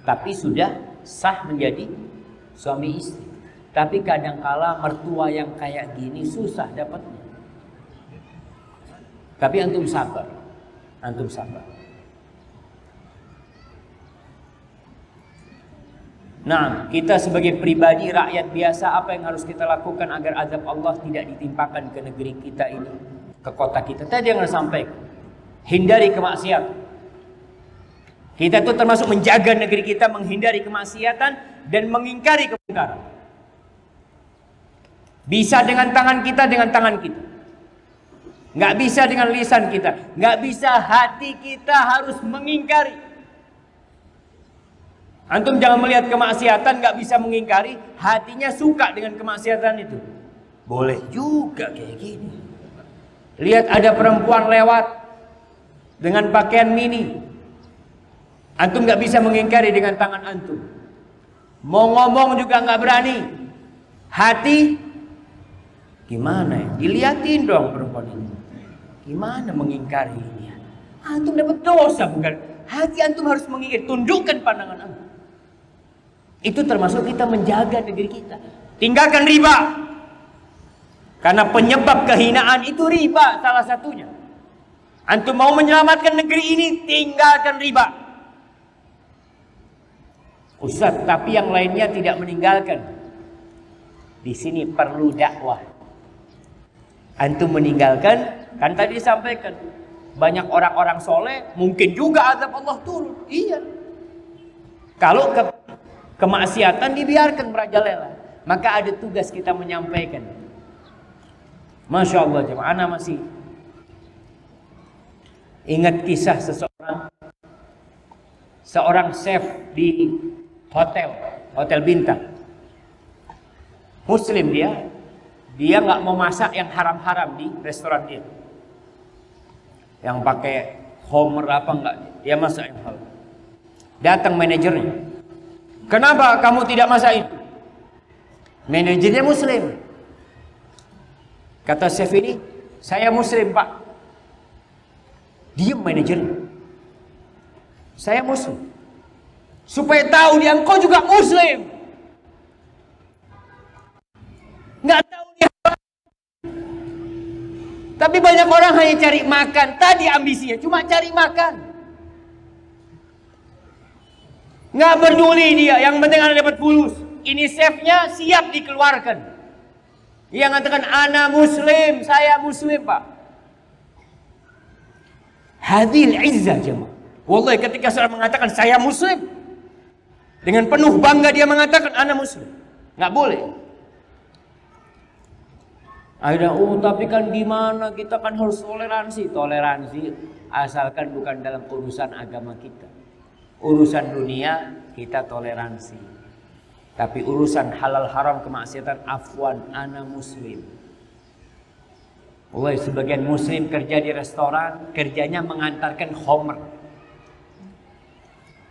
Tapi sudah sah menjadi suami istri. Tapi kadangkala mertua yang kayak gini susah dapatnya. Tapi antum sabar. Antum sabar. Nah, kita sebagai pribadi rakyat biasa, apa yang harus kita lakukan agar azab Allah tidak ditimpakan ke negeri kita ini, ke kota kita? Tadi yang saya sampaikan, hindari kemaksiatan. Kita itu termasuk menjaga negeri kita, menghindari kemaksiatan dan mengingkari kemungkaran. Bisa dengan tangan kita, dengan tangan kita. Nggak bisa dengan lisan kita. Nggak bisa hati kita harus mengingkari. Antum jangan melihat kemaksiatan nggak bisa mengingkari, hatinya suka dengan kemaksiatan itu. Boleh juga kayak gini. Lihat ada perempuan lewat dengan pakaian mini. Antum nggak bisa mengingkari dengan tangan antum. Mau ngomong juga nggak berani. Hati gimana ya? Diliatin dong perempuan ini. Gimana mengingkari ini? Antum dapat dosa bukan? Hati antum harus mengingkari. Tundukkan pandangan antum. Itu termasuk kita menjaga negeri kita. Tinggalkan riba. Karena penyebab kehinaan itu riba salah satunya. Antum mau menyelamatkan negeri ini, tinggalkan riba. Ustaz, tapi yang lainnya tidak meninggalkan. Di sini perlu dakwah. Antum meninggalkan, kan tadi disampaikan, banyak orang-orang soleh, mungkin juga azab Allah turun. Iya. Kalau kemaksiatan dibiarkan merajalela, maka ada tugas kita menyampaikan. Masya Allah, jemaah, ana masih ingat kisah seorang chef di hotel bintang. Muslim dia nggak mau masak yang haram-haram di restoran dia. Yang pakai homer apa enggak, dia masak yang halal. Datang manajernya, Kenapa kamu tidak masak itu? Manajernya muslim. Kata chef ini, saya muslim pak. Diam manajernya. Saya muslim. Supaya tahu dia, engkau juga muslim. Nggak tahu dia. Tapi banyak orang hanya cari makan. Tadi ambisinya cuma cari makan. Nggak peduli dia, yang penting Anda dapat fulus. Ini chefnya siap dikeluarkan. Yang mengatakan ana muslim, saya muslim pak. Hadil izzah jemaah. Wallahi ketika seorang mengatakan saya muslim, dengan penuh bangga dia mengatakan ana muslim. Nggak boleh. Ada, tapi kan gimana, kita kan harus toleransi. Toleransi asalkan bukan dalam urusan agama kita. Urusan dunia kita toleransi. Tapi urusan halal haram kemaksiatan, afwan, ana muslim. Wallahi sebagian muslim kerja di restoran, kerjanya mengantarkan homer.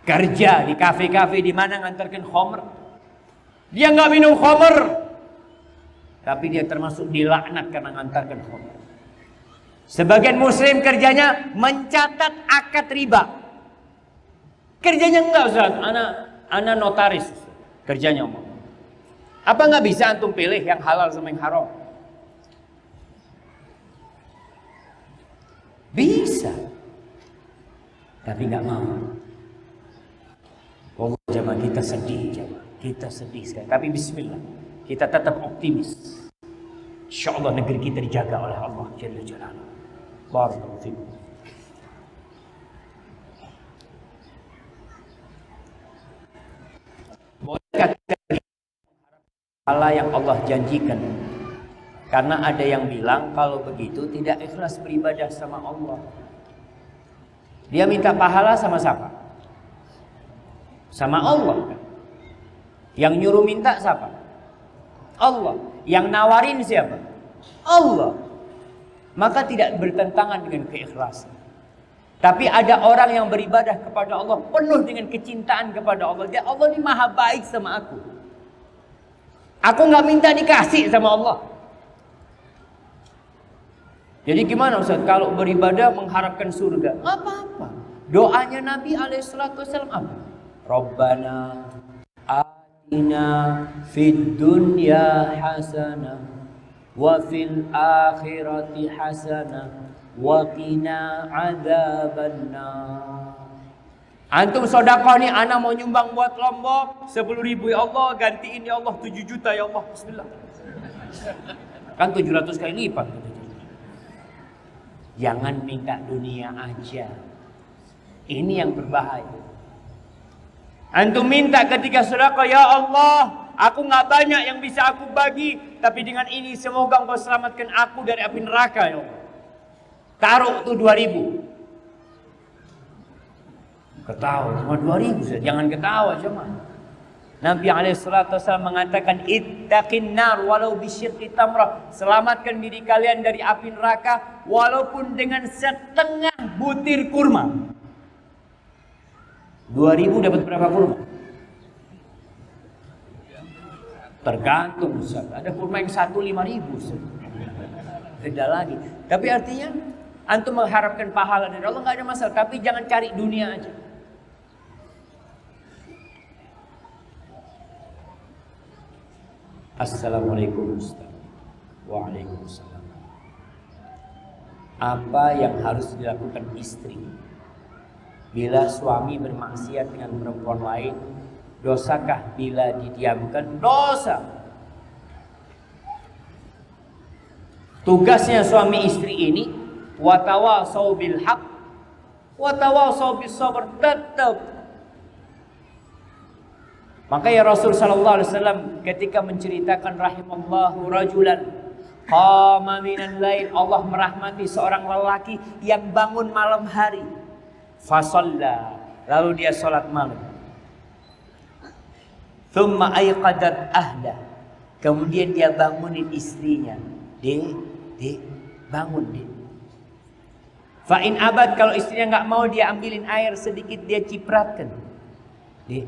Kerja di kafe-kafe di mana ngantarkan homer. Dia nggak minum homer, tapi dia termasuk dilaknat karena ngantarkan homer. Sebagian muslim kerjanya mencatat akad riba. Kerjanya enggak Ustaz, ana notaris. Kerjanya omong. Apa nggak bisa antum pilih yang halal sama yang haram? Bisa. Tapi nggak mau. Oh, jamaah kita sedih, jamaah. Kita sedih sekali. Tapi bismillah, kita tetap optimis. Insyaallah negeri kita dijaga oleh Allah Jalla Jalaluhu. Barakallahu fikum. Pahala yang Allah janjikan. Karena ada yang bilang kalau begitu tidak ikhlas beribadah sama Allah. Dia minta pahala sama siapa? Sama Allah. Yang nyuruh minta siapa? Allah. Yang nawarin siapa? Allah. Maka tidak bertentangan dengan keikhlasan. Tapi ada orang yang beribadah kepada Allah penuh dengan kecintaan kepada Allah. Dia, Allah ini maha baik sama aku. Aku nggak minta dikasih sama Allah. Jadi gimana Ustaz kalau beribadah mengharapkan surga? Nggak apa-apa. Doanya Nabi alaihissalam apa? Rabbana atina fid dunya hasanah wa fil akhirati hasanah wa qina adzabannar. Antum sedekah nih, ana mau nyumbang buat Lombok 10.000 ya Allah, gantiin ya Allah 7 juta ya Allah. Bismillah. Kan 700 kali lipat. Jangan minta dunia aja. Ini yang berbahaya. Antum minta ketika sedekah, ya Allah, aku nggak banyak yang bisa aku bagi, tapi dengan ini semoga Engkau selamatkan aku dari api neraka ya Allah. Taruh tuh 2.000. Ketawa cuma 2.000, jangan ketawa cuma. Nabi alaihissalam mengatakan ittaqin nar walau bisyirqi tamrah. Selamatkan diri kalian dari api neraka walaupun dengan setengah butir kurma. 2.000 dapat berapa kurma? Tergantung Ustaz. Ada kurma yang 1 5.000 Ustaz. Beda lagi. Tapi artinya antum mengharapkan pahala dari Allah nggak ada masalah, tapi jangan cari dunia aja. Assalamualaikum Ustaz. Waalaikumsalam. Apa yang harus dilakukan istri bila suami bermaksiat dengan perempuan lain? Dosakah bila didiamkan? Dosa. Tugasnya suami istri ini watawasau bil haq watawasau bis sabr, tetap. Maka ya Rasul sallallahu alaihi wasallam ketika menceritakan rahimallahu rajulan qama minal lail, Allah merahmati seorang lelaki yang bangun malam hari, fasalla, lalu dia salat malam, thumma ayqadat ahla, kemudian dia bangunin istrinya, dek bangun dek. Fa in abad, kalau istrinya nggak mau, dia ambilin air sedikit, dia cipratkan, dek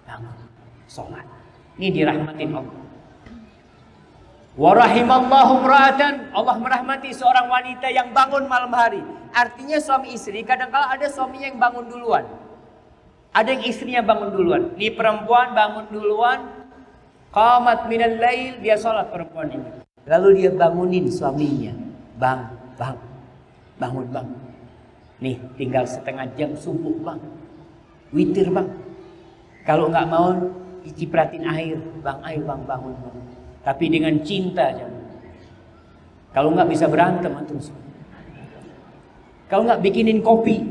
bangun. sholat. Ini dirahmatin Allah. Wa rahimallahu imra'atan, Allah merahmati seorang wanita yang bangun malam hari. Artinya suami istri, kadang-kala ada suaminya yang bangun duluan, ada yang istrinya bangun duluan. Ini perempuan bangun duluan, qamat minal lail, dia sholat perempuan ini. Lalu dia bangunin suaminya, bang, bangun bang. Nih tinggal setengah jam subuh bang, witir bang. Kalau nggak mau cipratin air, bang, ayo bang bangun bang. Tapi dengan cinta aja. Kalau nggak bisa berantem antum. Kalau nggak bikinin kopi,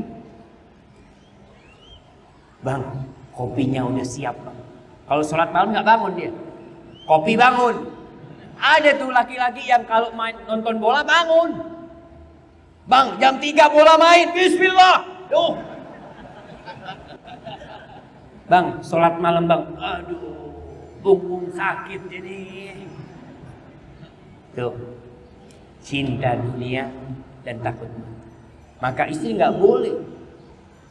bang, kopinya udah siap bang. Kalau sholat malam nggak bangun dia, kopi bangun. Ada tuh laki-laki yang kalau main nonton bola bangun, bang jam 3 bola main, bismillah, tuh. Bang sholat malam bang, aduh punggung sakit jadi. Tuh, cinta dunia dan takut mati. Maka istri nggak boleh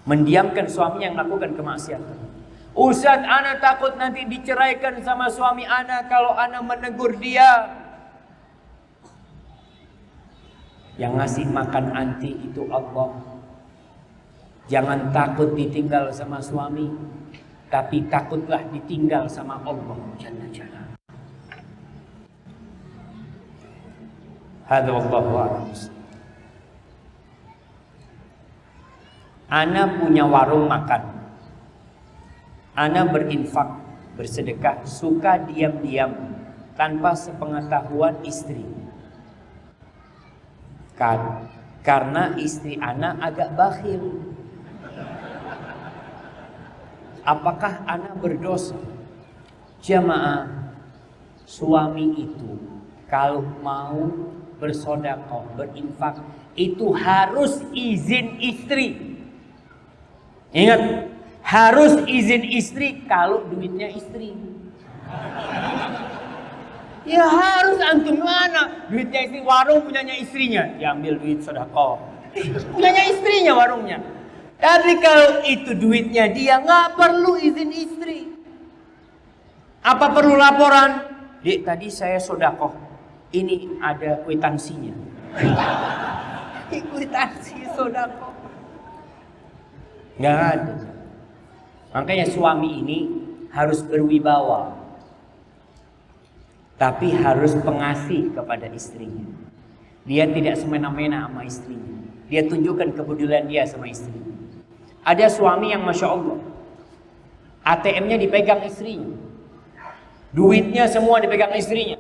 mendiamkan suaminya yang melakukan kemaksiatan. Ustaz, ana takut nanti diceraikan sama suami ana kalau ana menegur dia. Yang ngasih makan anti itu Allah. Jangan takut ditinggal sama suami, tapi takutlah ditinggal sama Allah Jalla Jalla. Hadza wallahu a'lam. Ana punya warung makan. Ana berinfak, bersedekah, suka diam-diam tanpa sepengetahuan istri. Karena istri ana agak bakhil. Apakah ana berdosa? Jamaah, suami itu kalau mau bersedekah, berinfak, itu harus izin istri. Ingat, harus izin istri kalau duitnya istri. Ya harus, antum mana? Duitnya istri, warung punyanya istrinya, diambil duit sedekah. Punyanya istrinya warungnya. Tapi kalau itu duitnya dia, nggak perlu izin istri. Apa perlu laporan? Dek, tadi saya sedekah. Ini ada kwitansinya. Kwitansi sedekah. Nggak ada. Makanya suami ini harus berwibawa, tapi harus pengasih kepada istrinya. Dia tidak semena-mena sama istrinya. Dia tunjukkan kepedulian dia sama istrinya. Ada suami yang Masya Allah, ATM-nya dipegang istrinya, duitnya semua dipegang istrinya.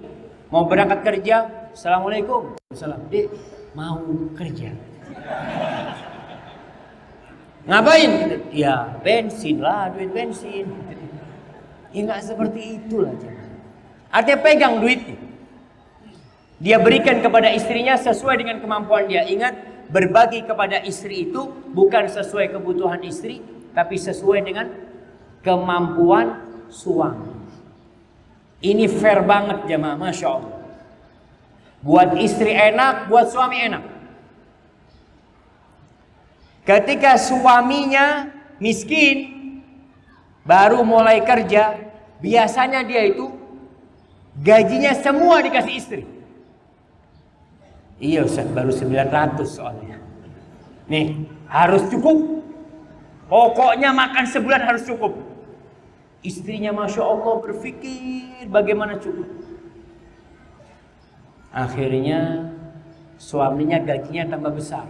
Mau berangkat kerja, Assalamualaikum. Salam. Dek, mau kerja. Ngapain? Ya bensin lah, duit bensin. Ya nggak seperti itulah. Artinya pegang duitnya, dia berikan kepada istrinya sesuai dengan kemampuan dia. Ingat, berbagi kepada istri itu bukan sesuai kebutuhan istri, tapi sesuai dengan kemampuan suami. Ini fair banget jemaah, Masya Allah. Buat istri enak, buat suami enak. Ketika suaminya miskin, baru mulai kerja, biasanya dia itu gajinya semua dikasih istri. Iya Ustaz, baru 900 soalnya. Nih, harus cukup. Pokoknya makan sebulan harus cukup. Istrinya Masya Allah berpikir bagaimana cukup. Akhirnya suaminya gajinya tambah besar.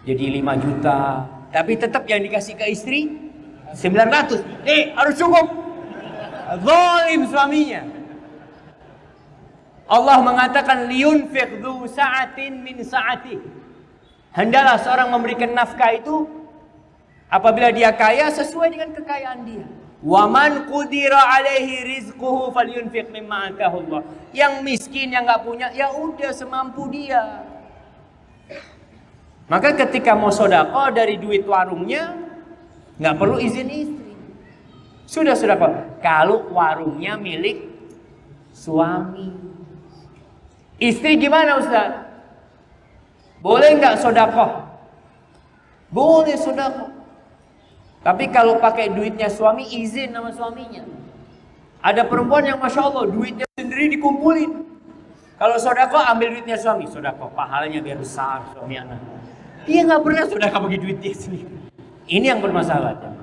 Jadi 5 juta. Tapi tetap yang dikasih ke istri 900. Harus cukup. Zalim suaminya. Allah mengatakan liyunfiq dzu sa'atin min sa'ati. Hendaklah seorang memberikan nafkah itu apabila dia kaya sesuai dengan kekayaan dia. Wa man qudira alaihi rizquhu falyunfiq mimma ataahu Allah. Yang miskin yang enggak punya, ya udah semampu dia. Maka ketika mau sedekah dari duit warungnya, enggak perlu izin istri. Sudah sedekah. Kalau warungnya milik suami. Istri gimana Ustaz? Boleh enggak sedekah? Boleh sedekah. Tapi kalau pakai duitnya suami, izin sama suaminya. Ada perempuan yang Masya Allah duitnya sendiri dikumpulin. Kalau sodako ambil duitnya suami, sodako pahalanya biar besar suami anak. Dia nggak pernah sodako bagi duit dia sendiri. Ini yang bermasalah.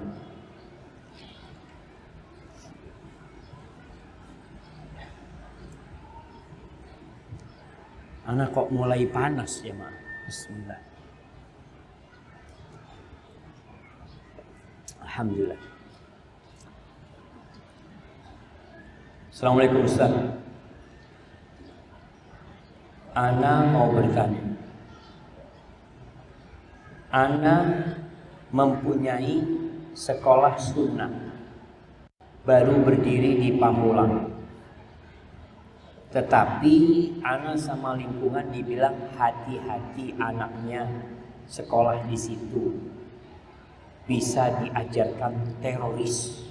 Anak kok mulai panas ya ma. Bismillah. Alhamdulillah. Assalamualaikum Ustaz. Ana mau bertanya. Ana mempunyai sekolah sunnah, baru berdiri di Pamulang. Tetapi ana sama lingkungan dibilang hati-hati anaknya sekolah di situ, bisa diajarkan teroris.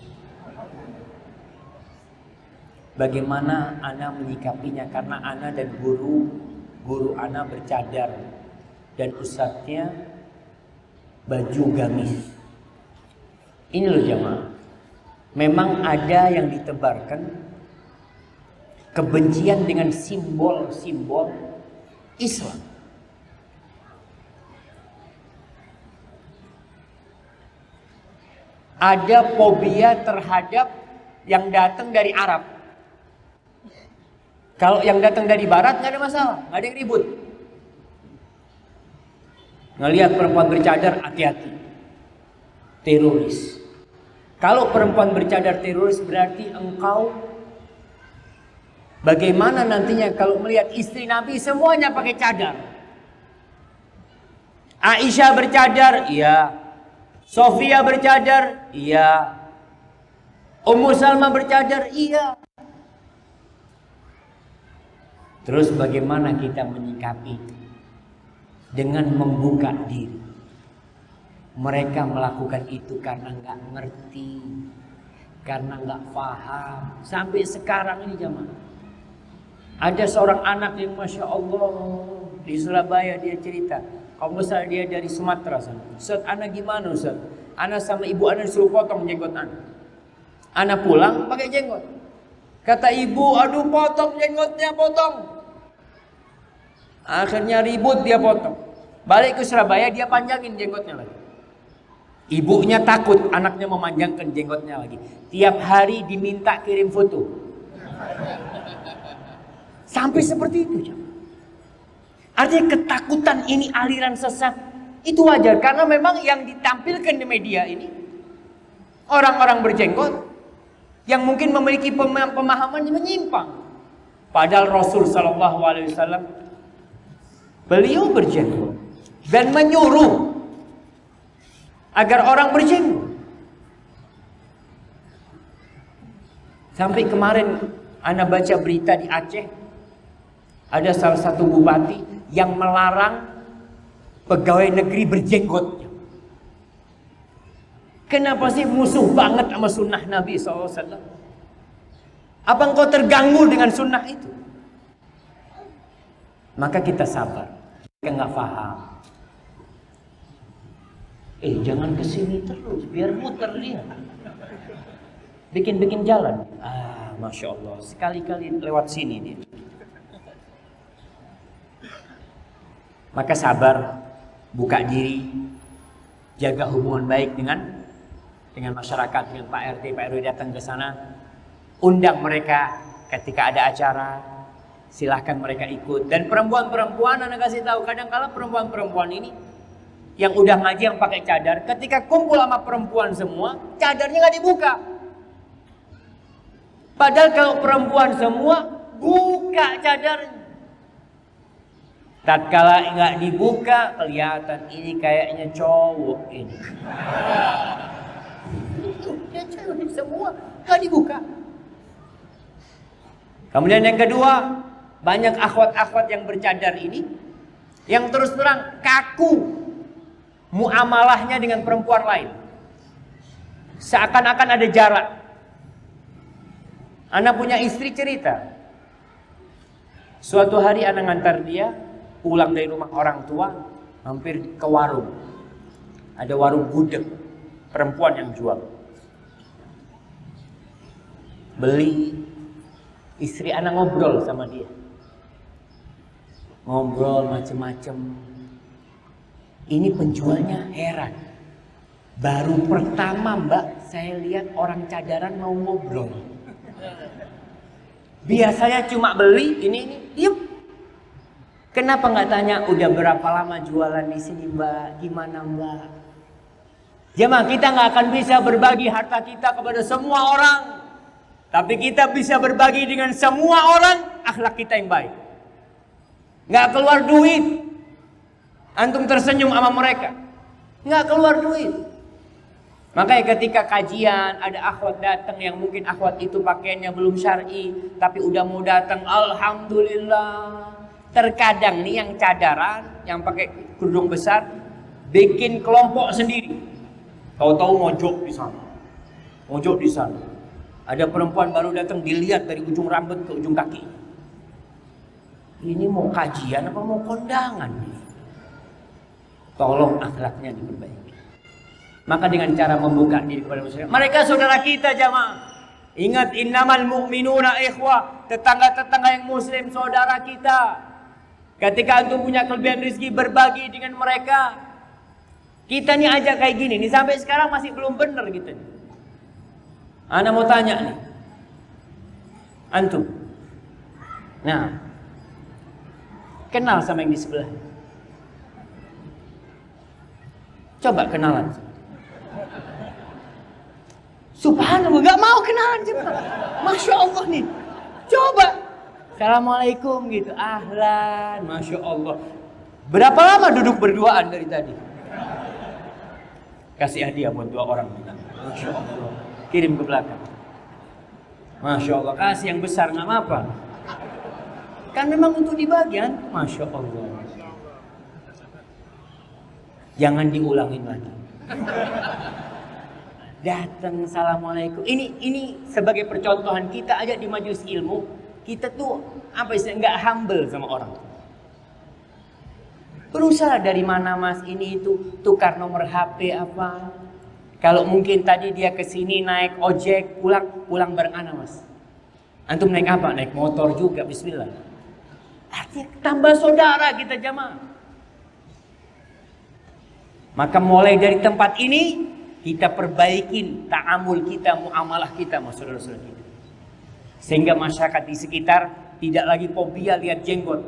Bagaimana ana menyikapinya? Karena ana dan guru ana bercadar dan ustadznya baju gamis. Ini loh jamaah, memang ada yang ditebarkan kebencian dengan simbol-simbol Islam. Ada fobia terhadap yang datang dari Arab. Kalau yang datang dari Barat nggak ada masalah, nggak ada yang ribut. Ngelihat perempuan bercadar, hati-hati, teroris. Kalau perempuan bercadar teroris, berarti engkau bagaimana nantinya kalau melihat istri Nabi semuanya pakai cadar? Aisyah bercadar, iya. Sofia bercadar, iya. Ummu Salma bercadar, iya. Terus bagaimana kita menyikapi? Dengan membuka diri. Mereka melakukan itu karena nggak ngerti, karena nggak paham. Sampai sekarang ini jamaah, ada seorang anak yang Masya Allah di Surabaya, dia cerita, kalau misalnya dia dari Sumatera sana, Ustaz, anak gimana Ustaz? Anak sama ibu anak disuruh potong jenggot anak. Anak pulang pakai jenggot. Kata ibu, aduh potong jenggotnya, potong. Akhirnya ribut, dia potong. Balik ke Surabaya, dia panjangin jenggotnya lagi. Ibunya takut anaknya memanjangkan jenggotnya lagi. Tiap hari diminta kirim foto. Sampai seperti itu. Artinya ketakutan ini aliran sesat. Itu wajar karena memang yang ditampilkan di media ini orang-orang berjenggot yang mungkin memiliki pemahaman yang menyimpang. Padahal Rasul Shallallahu Alaihi Wasallam beliau berjenggot dan menyuruh agar orang berjenggot. Sampai kemarin Anda baca berita di Aceh, ada salah satu bupati yang melarang pegawai negeri berjenggot. Kenapa sih musuh banget sama sunnah Nabi SAW? Apa engkau terganggu dengan sunnah itu? Maka kita sabar. Kita nggak paham. Jangan kesini terus, biar muter dia. Bikin jalan. Masya Allah, sekali-kali lewat sini dia. Maka sabar, buka diri, jaga hubungan baik dengan masyarakat, dengan Pak RT, Pak RW datang ke sana, undang mereka ketika ada acara, silahkan mereka ikut. Dan perempuan-perempuan, Anda kasih tahu, kadang-kala perempuan-perempuan ini yang udah ngaji, yang pakai cadar, ketika kumpul sama perempuan semua, cadarnya nggak dibuka. Padahal kalau perempuan semua buka cadarnya. Tatkala nggak dibuka, kelihatan ini kayaknya cowok ini. Dia cewek semua, nggak dibuka. Kemudian yang kedua, banyak akhwat-akhwat yang bercadar ini yang terus terang kaku muamalahnya dengan perempuan lain. Seakan-akan ada jarak. Anak punya istri cerita. Suatu hari anak ngantar dia pulang dari rumah orang tua, hampir ke warung. Ada warung gudeg. perempuan yang jual. Beli, istri anak ngobrol sama dia. Ngobrol macem-macem. Ini penjualnya heran. Baru pertama mbak, saya lihat orang cadaran mau ngobrol. Biasanya cuma beli, ini, diam. Kenapa nggak tanya, udah berapa lama jualan di sini mbak? Gimana mbak? Jemaah, kita nggak akan bisa berbagi harta kita kepada semua orang. Tapi kita bisa berbagi dengan semua orang akhlak kita yang baik. Nggak keluar duit. Antum tersenyum sama mereka. Nggak keluar duit. Makanya ketika kajian ada akhwat datang yang mungkin akhwat itu pakaiannya belum syar'i, tapi udah mau datang, alhamdulillah. Terkadang nih yang cadaran, yang pakai kerudung besar, bikin kelompok sendiri. Tahu-tahu mojok di sana, mojok di sana. Ada perempuan baru datang, dilihat dari ujung rambut ke ujung kaki. Ini mau kajian apa mau kondangan? Tolong akhlaknya diperbaiki. Maka dengan cara membuka diri kepada muslim, mereka saudara kita jamaah. Ingat, innamal mu'minuna ikhwah. Tetangga-tetangga yang muslim saudara kita. Ketika antum punya kelebihan rezeki, berbagi dengan mereka. Kita nih aja kayak gini nih, sampai sekarang masih belum benar gitu nih. Ana mau tanya nih, antum, nah, kenal sama yang di sebelah? Coba kenalan. Subhanallah, gak mau kenalan coba. Masya Allah nih. Coba. Assalamualaikum gitu. Ahlan. Masya Allah. Berapa lama duduk berduaan dari tadi? Kasih hadiah buat 2 orang. Masya Allah. Kirim ke belakang. Masya Allah. Kasih yang besar gak apa-apa. Kan memang untuk dibagian. Masya Allah. Jangan diulangin lagi. Datang, assalamualaikum. Ini sebagai percontohan kita aja di majelis ilmu, kita tuh apa istilahnya, nggak humble sama orang. Berusaha dari mana mas ini itu, tukar nomor HP apa. Kalau mungkin tadi dia kesini naik ojek, pulang bareng ana mas. Antum naik apa? Naik motor juga, bismillah. Artinya tambah saudara kita jamaah. Maka mulai dari tempat ini kita perbaikin ta'amul kita, muamalah kita sama saudara-saudara kita. Sehingga masyarakat di sekitar tidak lagi fobia lihat jenggot.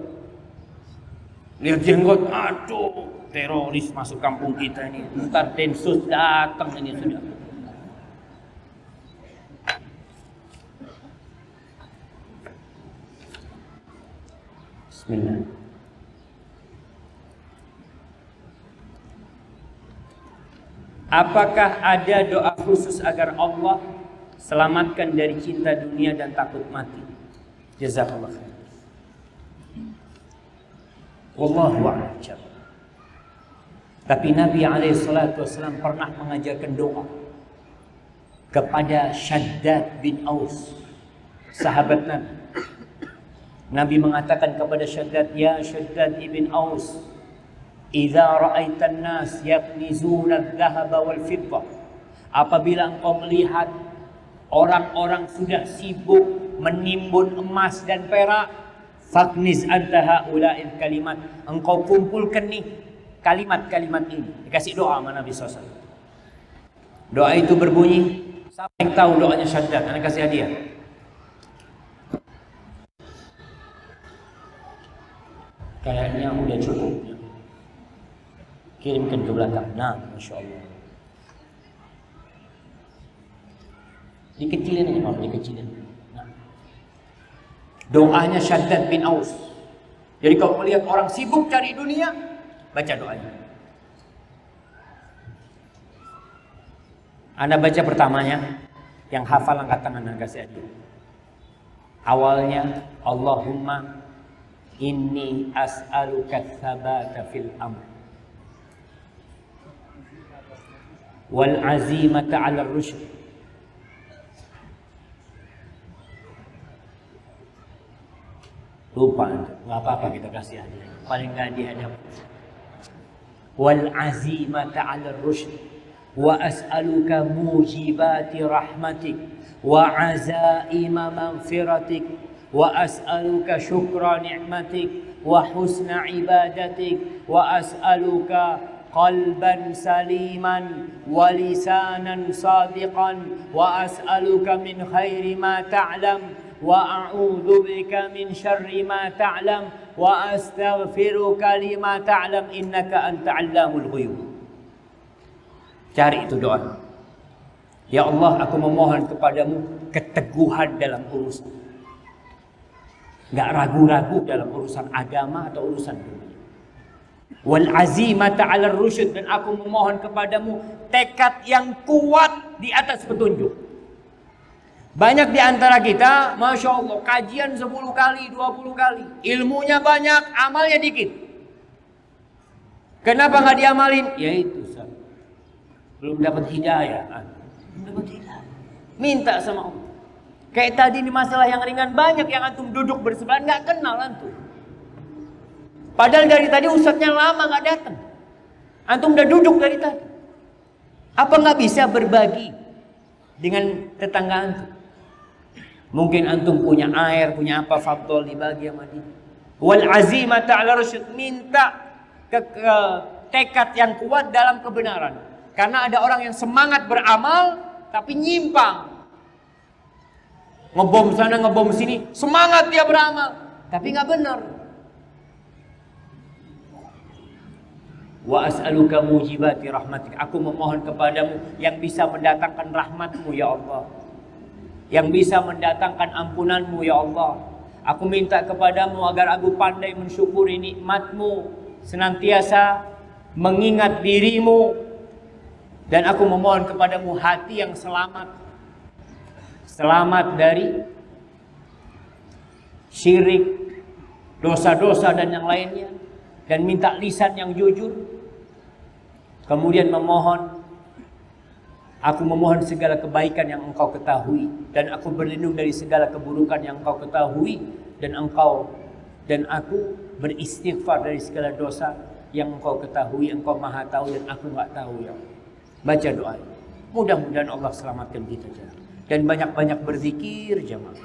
Lihat jenggot, aduh, teroris masuk kampung kita ini. Ntar Densus datang ini sudah. Bismillah. Apakah ada doa khusus agar Allah selamatkan dari cinta dunia dan takut mati? Jazakallah khair. Wallahu a'lam. Tapi Nabi SAW pernah mengajarkan doa kepada Shaddad bin Aus, sahabat Nabi. Nabi mengatakan kepada Shaddad, ya Shaddad ibn Aus, idza ra'aitan nas yaknizuna adh-dhahaba wal fiddah, apabila engkau melihat orang-orang sudah sibuk menimbun emas dan perak, fakniz anta haula'il kalimat, engkau kumpulkan nih kalimat-kalimat ini. Dikasih doa sama Nabi SAW. Doa itu berbunyi, siapa yang tahu doanya Shaddad? Ana kasih hadiah. Kayaknya udah cukup. Kirimkan ke belakang. Nah, Masya Allah. Dikecilin aja, mau dikecilin. Nah. Doanya Shaddad bin Aus. Jadi kalau melihat orang sibuk cari dunia, baca doanya. Anda baca pertamanya, yang hafal angkat tangan dan kasih aja. Awalnya, Allahumma inni as'aluka tsabata fil amr wal azimata 'ala ar-rusyd lupa, nggak apa-apa, kita kasih aja, paling nggak dihadap. Wal azimata 'ala ar-rusyd, wa as'aluka mujibati rahmatik wa azaima maghfiratik wa as'aluka syukra ni'matik wa husna ibadatik wa as'aluka qalban saliman wa lisanan sadiqan wa as'aluka min khairi ma ta'lam wa a'udzu bika min syarri ma ta'lam wa astaghfiruka lima ta'lam innaka anta 'allamul ghuyub. Cari itu doa. Ya Allah, aku memohon kepadamu keteguhan dalam urusan. Enggak ragu-ragu dalam urusan agama atau urusan dunia. Wal azimata 'ala rusyd, dan aku memohon kepadamu tekad yang kuat di atas petunjuk. Banyak di antara kita, Masya Allah, kajian 10 kali, 20 kali. Ilmunya banyak, amalnya dikit. Kenapa nggak diamalin? Ya itu, Ustaz. Belum dapat hidayah. Belum dapat hidayah. Minta sama Allah. Kayak tadi di masalah yang ringan, banyak yang antum duduk bersebelahan, nggak kenal antum. Padahal dari tadi ustadznya lama nggak datang. Antum udah duduk dari tadi. Apa nggak bisa berbagi dengan tetangga antum? Mungkin antum punya air, punya apa, fadol dibagi sama dia. Wal azimata 'ala rusyd, minta tekad yang kuat dalam kebenaran. Karena ada orang yang semangat beramal tapi nyimpang. Ngebom sana, ngebom sini, semangat dia beramal tapi nggak benar. Wa as'aluka mujibati rahmatik, aku memohon kepadamu yang bisa mendatangkan rahmatmu ya Allah, yang bisa mendatangkan ampunanmu ya Allah. Aku minta kepadamu agar aku pandai mensyukuri nikmatmu, senantiasa mengingat dirimu, dan aku memohon kepadamu hati yang selamat, selamat dari syirik, dosa-dosa dan yang lainnya, dan minta lisan yang jujur. Kemudian aku memohon segala kebaikan yang engkau ketahui, dan aku berlindung dari segala keburukan yang engkau ketahui, dan aku beristighfar dari segala dosa yang engkau ketahui. Engkau maha tahu dan aku nggak tahu ya Allah. Baca doa. Mudah-mudahan Allah selamatkan kita jemaah. Dan banyak-banyak berzikir jemaah.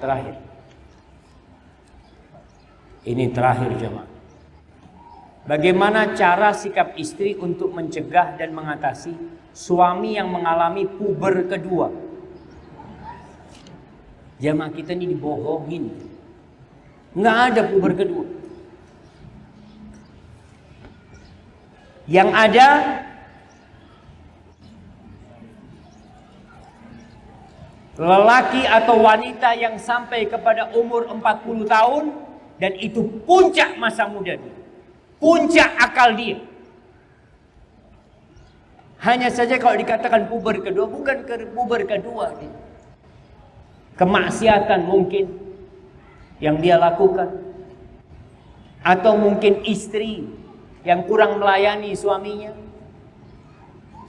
Terakhir. Ini terakhir jemaah. Bagaimana cara sikap istri untuk mencegah dan mengatasi suami yang mengalami puber kedua? Jamaah kita ini dibohongin. Nggak ada puber kedua. Yang ada lelaki atau wanita yang sampai kepada umur 40 tahun dan itu puncak masa muda dia. Puncak akal dia. Hanya saja kalau dikatakan puber kedua, bukan puber kedua dia. Kemaksiatan mungkin yang dia lakukan, atau mungkin istri yang kurang melayani suaminya,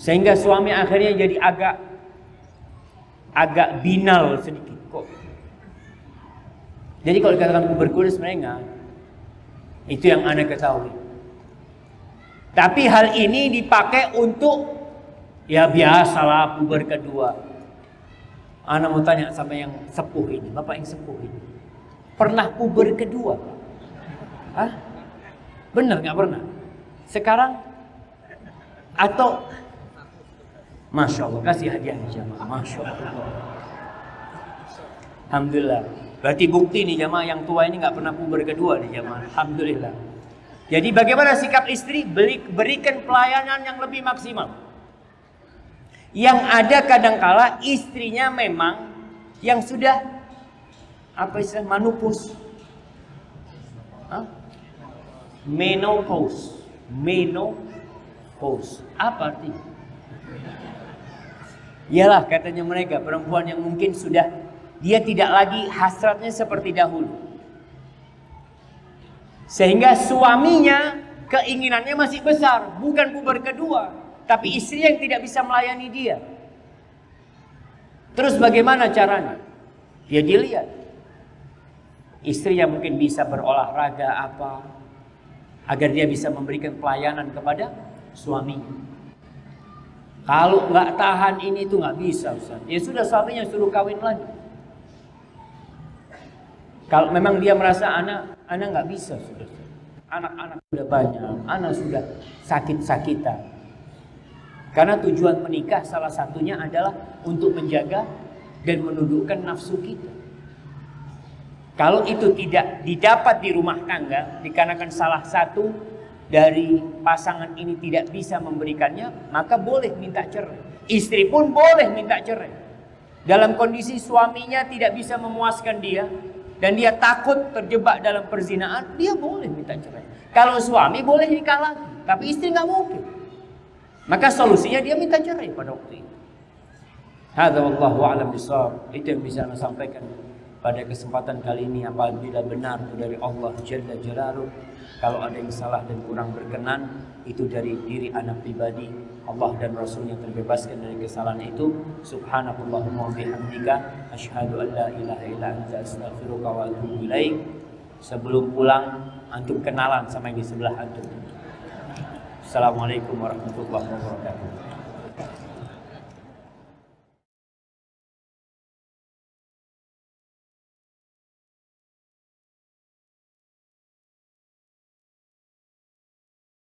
sehingga suami akhirnya jadi agak binal sedikit kok. Jadi kalau dikatakan puber kedua sebenarnya enggak. Itu yang Anda ketahui. Tapi hal ini dipakai untuk ya biasalah puber kedua. Ana mau tanya sama yang sepuh ini, bapak yang sepuh ini, pernah puber kedua? Hah? Bener nggak pernah? Sekarang? Atau? Masya Allah, kasih hadiah jamaah. Masya Allah. Alhamdulillah. Berarti bukti nih jamaah yang tua ini nggak pernah puber kedua nih jamaah. Alhamdulillah. Jadi bagaimana sikap istri? Berikan pelayanan yang lebih maksimal. Yang ada kadangkala istrinya memang yang sudah apa istilah menopause. Menopause. Menopause. Apa artinya? Iyalah katanya mereka perempuan yang mungkin sudah dia tidak lagi hasratnya seperti dahulu. Sehingga suaminya keinginannya masih besar, bukan puber kedua, tapi istri yang tidak bisa melayani dia. Terus bagaimana caranya? Ya dilihat. Istri yang mungkin bisa berolahraga apa, agar dia bisa memberikan pelayanan kepada suaminya. Kalau nggak tahan ini tuh nggak bisa, Ustaz. Ya sudah, suaminya suruh kawin lagi. Kalau memang dia merasa anak nggak bisa, sudah. Anak-anak sudah banyak, anak sudah sakit-sakitan. Karena tujuan menikah salah satunya adalah untuk menjaga dan menundukkan nafsu kita. Kalau itu tidak didapat di rumah tangga, dikarenakan salah satu dari pasangan ini tidak bisa memberikannya, maka boleh minta cerai. Istri pun boleh minta cerai. Dalam kondisi suaminya tidak bisa memuaskan dia, dan dia takut terjebak dalam perzinaan, dia boleh minta cerai. Kalau suami boleh nikah lagi, tapi istri nggak mungkin. Maka solusinya dia minta cerai pada waktu itu. Hadza wallahu a'lam bishawab. Itu yang bisa saya sampaikan pada kesempatan kali ini. Apabila benar itu dari Allah Jalla Jalaluh, kalau ada yang salah dan kurang berkenan, itu dari diri anak pribadi. Allah dan Rasulnya terbebaskan dari kesalahan itu. Subhanakallahumma wa bihamdika asyhadu an la ilaha illa anta astaghfiruka wa atubu ilaik. Sebelum pulang, antum kenalan sama yang di sebelah antum. Assalamualaikum warahmatullahi wabarakatuh.